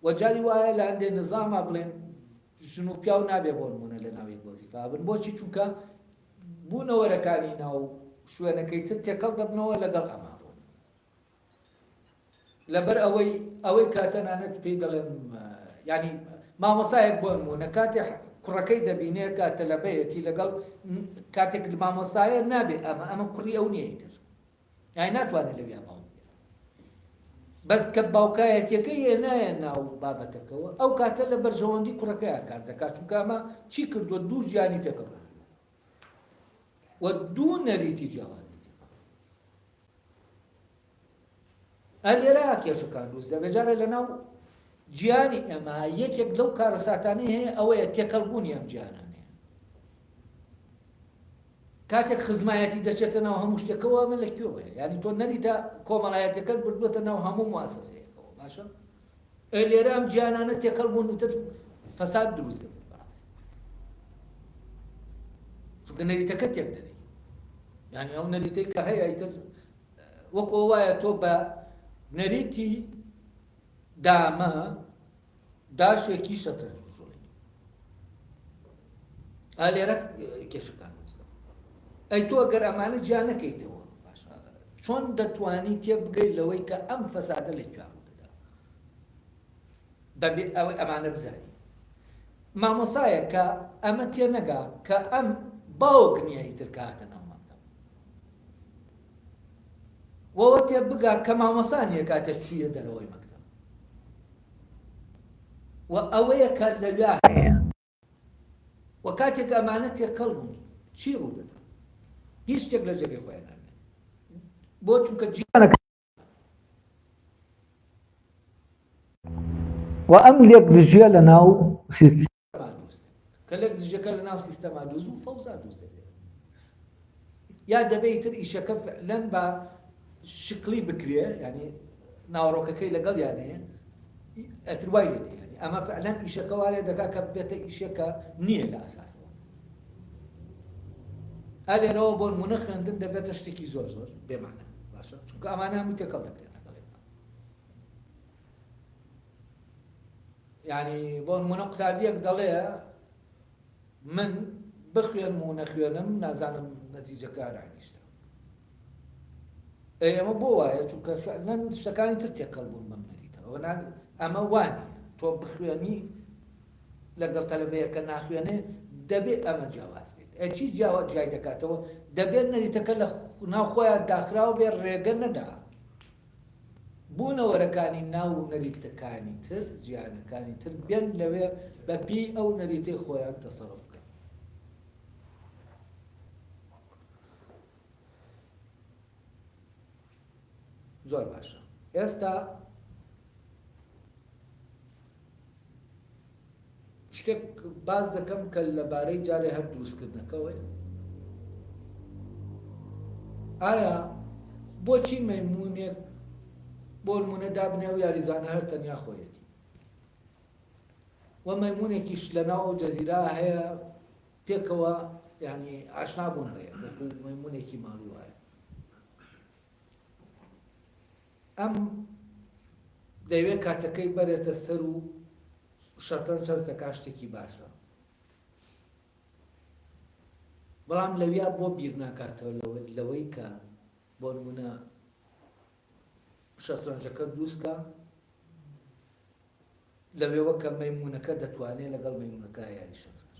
A: و جاری وایە لە هەندێک نظامە بڵێن ژن و پیاو نابێ بۆ نمونە لە ناوێک وەزیفا بن بۆچی چونکە بوونەوەرەکانی ناو شوێنەکەی تر تێکەڵ دەبنەوە لەگەڵ ئەما لەبەر ئەوەی کاتەنانەت پێی دەڵێن ینی مامۆسایەک بۆ نمونە کاتێ کوڕەکەی دەبینێ کاتە لە بەیەتی لەگەڵ کاتێک مامۆسایە نابێ ئەمە کوڕی ئەو نیەیتر یانی ناتوانێت لەویا باو بەس کە باوکایەتەکەی هێنایە ناو بابەتەکەەوە ئەو کاتە لە بەرژەوەندی کوڕەکەیە کار دەکات چونکە ئەمە چی کردووە دوو ژیانی تێکەڵ و دوو نەریتی جیاوازی ئەلێرە کێشەکان دروست دەبێت جارێ لەناو گیانی ئێمە یەکێک لەو کارە ساتانەی هەیە ئەوەیە تێکەڵبوونی ئەم گیانانەیە کاتێک خزمایەتی دەچێتە ناو هەموو شتێکەوە ئەمە لەکوێوەیە ینی تۆ نەریتە کۆمەڵایەتەکەت بردووەتە ناو هەموو مواسەسەیەکەوە باشە لێرە ئەم گیانانە تێکەڵبوون تر فەساد دروست دەبێت چونکە نەریتەکە تێک دەدەی ینی ئەو نەریتەی کە هەیە ئیتر وەکو وایە تۆ بە نەریتی دامە داشێکی شەترەنج بژۆڵی لێرە کێشەکان ئەی تۆ ئەگەر ئەمانە گیان نەکەیتەوە باشە چۆن دەتوانی تێبگەی لەوەی کە ئەم فەسادە لەکوێ دەدا بەبێ ئەوەی ئەمانە بزانی مامۆسایە کە ئەمە تێنەگا کە ئەم باوک نییە ئیتر کە هاتە ناو مەکتەب وەوە تێبگا کە مامۆسانیە کاتە چوویە دەرەوەی مەکتەب و ئەوەیە کە لەویا هەیە و کاتێک ئەمانە تێکەڵ بوون چی ڕوو دەدا هیچ شتێک لە جێگەی خۆیان نامێت بۆ چونکە
B: و ئەم لێک دژیە لە ناو
A: کە لێک دژەکە لە ناو سیستەما دروست بوو فەوزا دروست دەبێت یا دەبێت تر ئیشەکە فعلەن بە شکلی بکرێ ینی ناوڕۆکەکەی لەگەڵ یانەیە ئەتر وای لێ ینی ئەمە فعلەن ئیشەکە وا لێ دەکا کە بێتە ئیشەکە نییە لە ئاساسەوە لێرەوە بۆ نمونە خوێندن دەبێتە شتێکی زۆر زۆر بێمانە باشە چونکە ئەمانە هەمووی تێکەڵ دەکرێن لەگەڵێمان ینی بۆ نمونە قوتابیەک دەڵێ من بخوێنم و نەخوێنم نازانم نەتیجەکە ڕانیشتە ئەمە بۆ وایە چونکە فعلەن شتەکانی تر تێکەڵ بوون بەم نەریتەوە ئەمە وانە تۆ بخوێنی لەگەڵ تەلەبەیەکە ناخوێنێ دەبێت ئەمە جیاواز بێت چی جای دەکاتەوە دەبێت نەریتەکە لە ناو خۆیان داخراوە بێ ڕێگە نەدا بوونەوەرەکانی ناو نەریتەکانی تر جیانەکانی تر بێن لەوێ بەپی ئەو نەریتەی خۆیان تەسەڕف بکەن زۆر باشە ئێستا شتێک باز دەکەم کە لەبارەی جارێ هەر دروستکردنەکەوەی ئایا بۆچی مەیمونێک بۆ نمونە دابنێ و یاریزانە هەر تەنیا خۆیەتی و مەیمونێکیش لە ناو جەزیرا هەیە پێکەوە ینی ئاشنابوون هەیە مەیمونێکی ماڵی وایە ئەم دەیوێت کاتەکەی بەرێتە سەر و شەترەنج هەست دەکات شتێکی باشە بەڵام لەویا بۆ بیر ناکاتەوە لەوەی کە بۆ نمونە شەترەنجەکە دروستکە لەوێوە کە مەیمونەکە دەتوانێت لەگەڵ مەیمونەکە یاری شەترەنج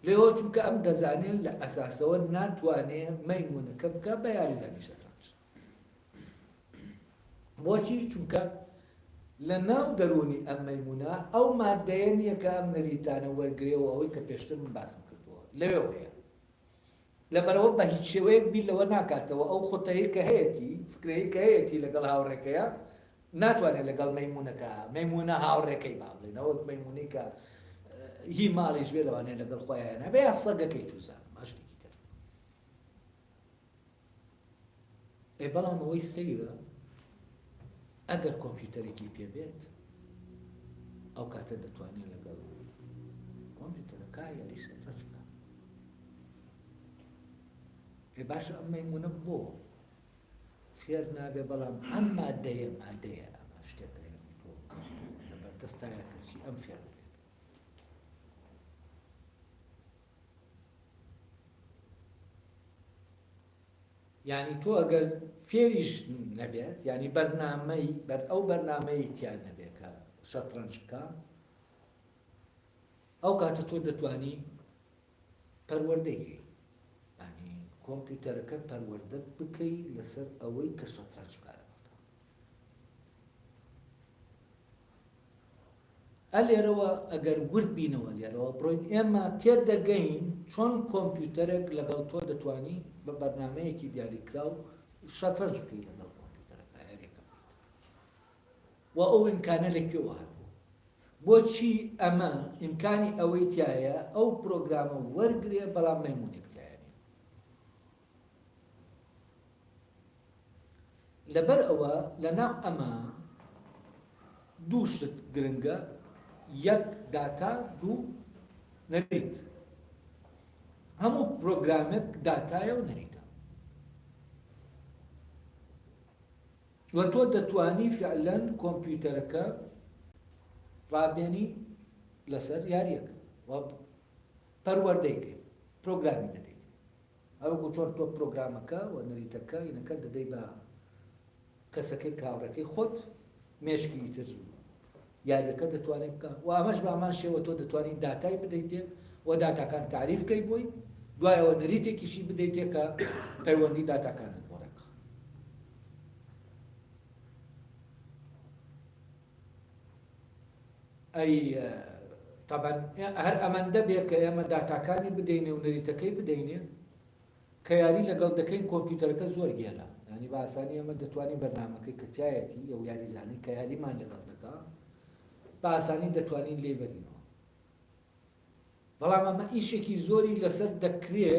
A: لێوە چونکە ئەم دەزانێت لە ئەساسەوە ناتوانێت مەیمونەکە بکە بە یاریزانی شەترەنج بۆچی چونکە لە ناو دەرونی ئەم مەیمونە ئەو مادەیە نییە کە ئەم نەریتانە وەرگرێەوە ئەوەی کە پێشتر من باسم کردووە لەوێ هەیە لەبەرەوە بە هیچ شێوەیەک بیر لەوە ناکاتەوە ئەو خۆتەیە کە هەیەی فکرەیە کە هەیەی لەگەڵ هاوڕێکەیە ناتوانێت لەگەڵ مەیمونەکە مەیمونە هاوڕێکەی با بڵێنەوە مەیمونەی کە هی ماڵیش بێ لەوانەیە لەگەڵ خۆیان هەبێ یا سەگەکەی چووسان ماشتێکی تر بەڵام ئەوەی سەیرە ئەگەر کۆمپیوتەرێکی پێبێت ئەو کاتە دەتوانێت لەگەڵ کۆمپیوتەرەکە یاری شەترەنج بکە باشە ئەم مەیمونە بۆ فێر نابێ بەڵام ئەم مادەیە ئەمە شتێکەیە لەبەر دەستایە کەسی ئەم فێر بێت يعني تۆ ئەگەر فێریش نەبێت ینی بەرنامەی ئەو بەرنامەی تیان نەبێکە شەترەنجکە ئەو کاتە تۆ دەتوانی پەروەردەیکەی ینی کۆمپیوتەرەکە پەروەردە بکەی لەسەر ئەوەی کە شەترەنج بکارە لێرەوە ئەگەر ورد بینەوە لێرەوە بڕۆین ئێمە تێدەگەین چۆن کۆمپیوتەرێک لەگەڵ تۆ دەتوانی بە بەرنامەیەکی دیاریکراو شەترەنج بکەی لەگەڵ کۆمپیوتەرەکە هەرێکە و ئەو ئیمکانە لەکوێوە هاتووە بۆچی ئەمە ئیمکانی ئەوەی تایە ئەو پرۆگرامە وەرگرێ بەڵام مەیمونێک تایە لەبەر ئەوە لەناو ئەمە دوو شت گرنگە یەک داتا دوو نەریت هەموو پرۆگرامێک داتایە و نەریتە و تۆ دەتوانی فعلەن کۆمپیوتەرەکە ڕابێنی لەسەر یاریەکە و پەروەردەیکەی پرۆگرامی دەدەیت ئەوەکو چۆن تۆ پرۆگرامەکە و نەریتەکە یینەکە دەدەی بە کەسەکەی کاڕەکەی خۆت مێشکی تر یاریەکە دەتوانێت بکە و ئەمەش بە ئەمان شێوە تۆ دەتوانین داتای بدەیتێ و داتاکان تعریفکەی بووی دوایەوە نەریتێکیشی بدەیتێ کە پەیوەندی داتاکانت وەرەکە ئەی طبعاً هەر ئەمەندە بێ کە ئێمە داتاکانی بدەینێ و نەریتەکەی بدەینێ کە یاری لەگەڵ دەکەین کۆمپیوتەرەکە زۆر گێرە ینی بە ئاسانی ئەمە دەتوانین بەرنامەکەی کە تایەتی ئەو یاریزانەی کە یاریمان لەگەڵ دەکا بە ئاسانی دەتوانین لێ بەرینەوە بەڵام ئەمە ئیشێکی زۆری لەسەر دەکرێ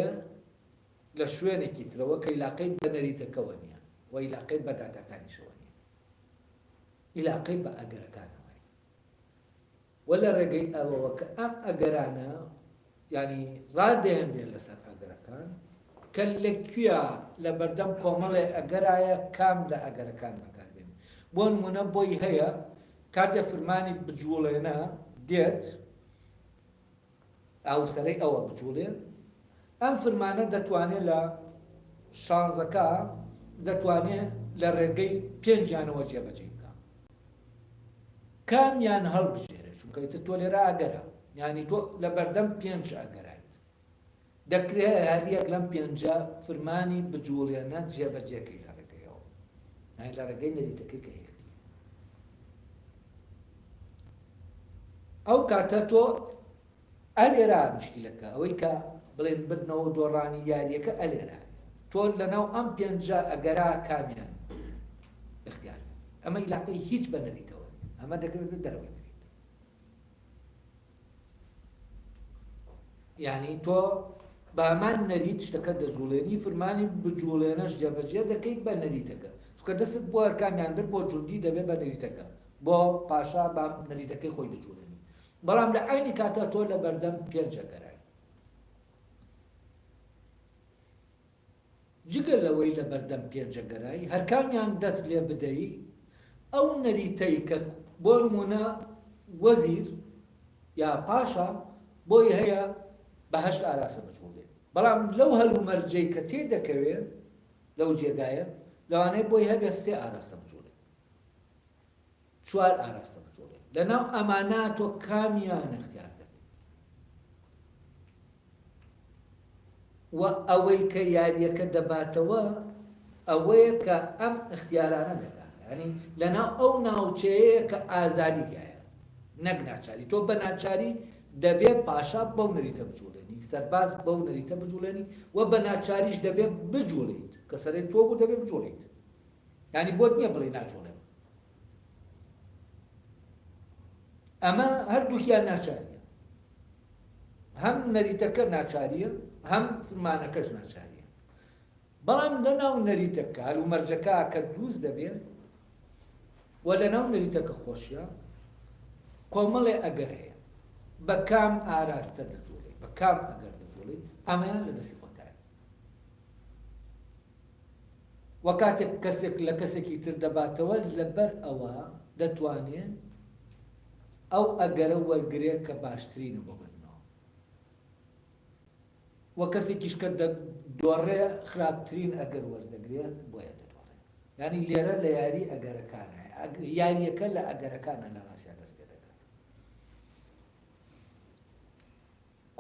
A: لە شوێنێکی ترەوە کە عیلاقەی بە نەریتەکەوە نییە و عیلاقەی بە داتاکانیشەوە نییە عیلاقەی بە ئەگەرەکانەوە و لە ڕێگەی ئەوەوە کە ئەم ئەگەرانە ینی ڕادێنێ لەسەر ئەگەرەکان کە لەکوێ لە بەردەم کۆمەڵێ ئەگەرایە کام لە ئەگەرەکان بەکاربێن بۆ نمونە بۆی هەیە کاتێ فرمانی بجوڵێنە دێت ئاوسەرەی ئەوە بجوڵێ ئەم فرمانە دەتوانێت لە شانزەکە دەتوانێت لە ڕێگەی پێنجانەوە جێبەجێ بکە کامیان هەڵبژێرە چونکە تۆ لێرە ئەگەرە ینی تۆ لە بەردەم پێنج ئەگەرایت دەکرێت هەریەک لەم پێنجە فرمانی بجوڵێنە جێبەجێکەی لە ڕێگەیەوە یانی لە ڕێگەی نەریتەکەی کە هەیەتی ئەو کاتە تۆ ئەلێرا مشکلەکە ئەوەی کە بڵێن بردنەوە دۆڕانی یاریەکە ئەلێرا تۆ لەناو ئەم پێنجە ئەگەرا کامیان اختیار ئەمە عیلاقەی هیچ بە نەریتەوە ئەمە دەکرێت دەرەوەی بێت یعنی تۆ بە ئەمان نەریت شتەکە دەجوڵێنی فرمانی بجوڵێنەش جێبەجێ دەکەیت بە نەریتەکە چونکە دەست بۆ هەرکامیان برد بۆ جوندی دەبێت بە نەریتەکە بۆ پاشا بە نەریتەکەی خۆی دەجوڵێنی بەڵام لە عینی کاتە تۆ لە بەردەم پێنجەگەرای جگە لەوەی لە بەردەم پێنجەگەرای هەرکامیان دەست لێ بدەی ئەو نەریتەی کە بۆ نمونە وەزیر یا پاشا بۆی هەیە بە هەشت ئاراسە بجوڵێت بەڵام لەو هەلومەرجەی کە تێدەکەوێت لەو جێگایە لەوانەیە بۆی هەبێت سێ ئاراسە بجوڵێت چوار ئاراسە بجوڵێت لەناو ئەمانە تۆ کامیان اختیار دەکەیت و ئەوەی کە یاریەکە دەباتەوە ئەوەیە کە ئەم اختیارانە دەکات ینی لەناو ئەو ناوچەیە کە ئازادی هەیە نەک ناچاری تۆ بە ناچاری دەبێت پاشا بەو نەریتە بجوڵێنی سەرباز بەو نەریتە بجوڵێنی و بە ناچاریش دەبێت بجوڵیت کە سەرێ تۆ بوو دەبێت بجوڵیت ینی بۆت نییە بڵێ ناجوڵێن ئەمە هەردووکیان ناچاریە هەم نەریتەکە ناچاریە هەم فرمانەکەش ناچاریە بەڵام لەناو نەریتەکە هەلومەرجەکە کە دروست دەبێت و لەناو نەریتەکە خۆشیە کۆمەڵێ ئەگەر هەیە بە کام ئاراستە دەجوڵێ بە کام ئەگەر دەجوڵێ ئەمەیان لە دەستی خۆتایە وە کاتێک کەسێک لە کەسێکی تر دەباتەوە لەبەر ئەوە دەتوانێت ئەو ئەگەرە وەرگرێت کە باشترینە بۆ بنەوە وە کەسێکیش کە دۆڕێ خراپترین ئەگەر وەردەگرێت بۆیە دەدۆڕێ. ینی لێرە لە یاری ئەگەرەکانە، یاریەکە لە ئەگەرەکانە لە ڕاستیا دەست پێ دەکات.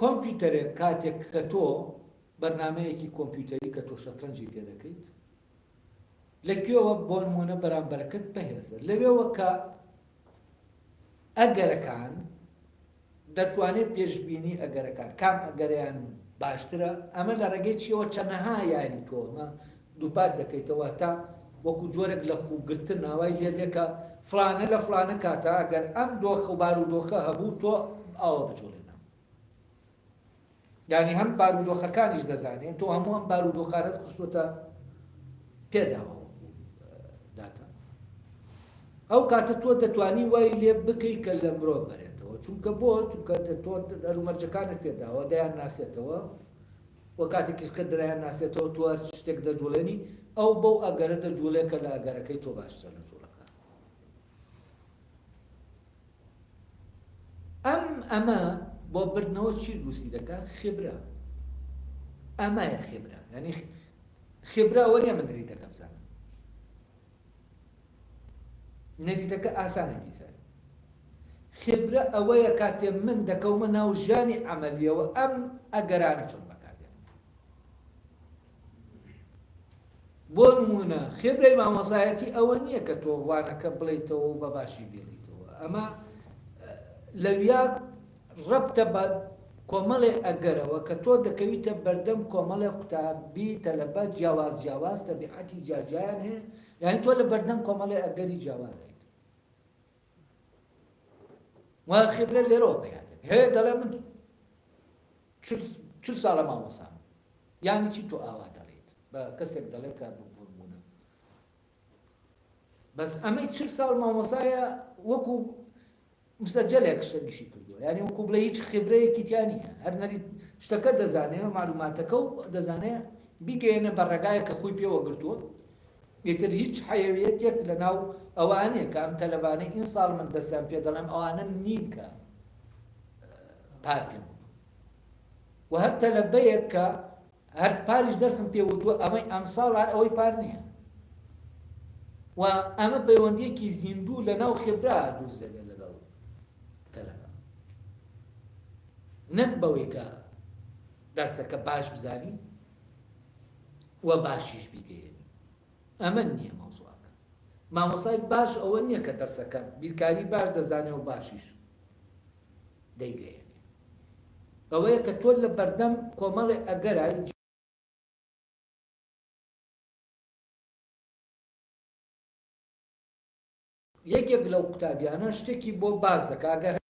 A: کۆمپیوتەرێک کاتێک کە تۆ بەرنامەیەکی کۆمپیوتەری کە تۆ شەترەنجی پێ دەکەیت، لەکوێوە بۆ نمونە بەرامبەرەکەت بەهێزە لەوێوە کە ئەگەرەکان دەتوانێت پێشببینی ئەگەرەکان کام ئەگەریان باشترە. ئەمە لە ڕێگەی چیەوە چەنەها یاری تۆمە دووپات دەکەیتەوە تا وەکو جۆرێک لە خوگرتن ناوای لێ دێکە فلانە لە فلانە کاتە ئەگەر ئەم دۆخە و بارودۆخە هەبوو تۆ ئاوە بجوڵێنە. یعنی هەم بارودۆخەکانیش دەزانێت تۆ هەموو ئەم بارودۆخانت خستوتە پێداوە داتا. ئەو کاتە تۆ دەتوانی وای لێ بکەی کە لە مرۆڤ بەرێتەوە، چونکە بۆ چونکە تۆ هەرومەرجەکانت پێداوە دەیان ناسێتەوە، وە کاتێکیش کە دەیان ناسێتەوە تۆ شتێک دەجوڵێنی ئەو بەو ئەگەرە دەجوڵێت کە لە ئەگەرەکەی تۆ باشترە لە جوڵەکان. ئەمە بۆ بردنەوە چی دروستی دەکات؟ خبرە. ئەمایە خبرە، ینی خبرە ئەوە نیە من نەریتەکە بزانم، نەریتەکە ئاسانە بیزانم. خبرە ئەوەیە کاتێ من دەکەومە ناو ژیانی عەمەلیەوە ئەم ئەگەرانە چۆن بەکاردێن. بۆ نمونە خبرەی مامۆسایەتی ئەوە نییە کە تۆ وانەکە بڵێیتەوە و بەباشی بێنیتەوە، ئەمە لەویا ڕەبتە بە کۆمەڵێ ئەگەرەوە کە تۆ دەکەویتە بەردەم کۆمەڵێ قوتابی تەلەبە جیاواز تەبیعەتی جیاجیان هەیە، یعنی تۆ لە بەردەم کۆمەڵێ ئەگەری جیاوازیت. وە خبرە لێرەوە پێیادێت هەیە دەڵێ من 40 ساڵە مامۆسام، یانی چی تۆ ئاوا دەڵێیت بە کەسێک دەڵێ کە ببوونە. بەس ئەمەی 40 ساڵ مامۆسایە وەکو مستەجەلێک شتێکیشی کردووە، یعنی وەکو بڵێ هیچ خبرەیەکی تیا نییە، هەر نەریت شتەکە دەزانێت معلوماتەکە و دەزانێت بیگەێنە بە ڕێگایە کە خۆی پێوە گرتووە. ئیتر هیچ حەیەویەتێک لە ناو ئەوانەیە کە ئەم تەلەبانەی ئین ساڵ من دەستیان پێ دەڵێم ئەوانە نین کە پار پێم بوو. و هەر تەلەبەیەک کە هەر پاریش دەرسم پێ وتووە ئەمەی ئەم ساڵ هەر ئەوەی پار نییە. و ئەمە پەیوەندیەکی زیندوو لە ناو خبرا دروست دەبێت لەگەڵ تەلەبە، نەک بەوەی کە دەرسەکە باش بزانی و باشیش بیگەێنی. ئەمە نییە مەوزوعەکە. مامۆسای باش ئەوە نییە کە دەرسەکە بیرکاری باش دەزانێت و باشیش دەیگەێنێ. ئەوەیە کە تۆ لە بەردەم کۆمەڵێ ئەگەرای یەکێک لەو قوتابیانە شتێکی بۆ باز دەکات.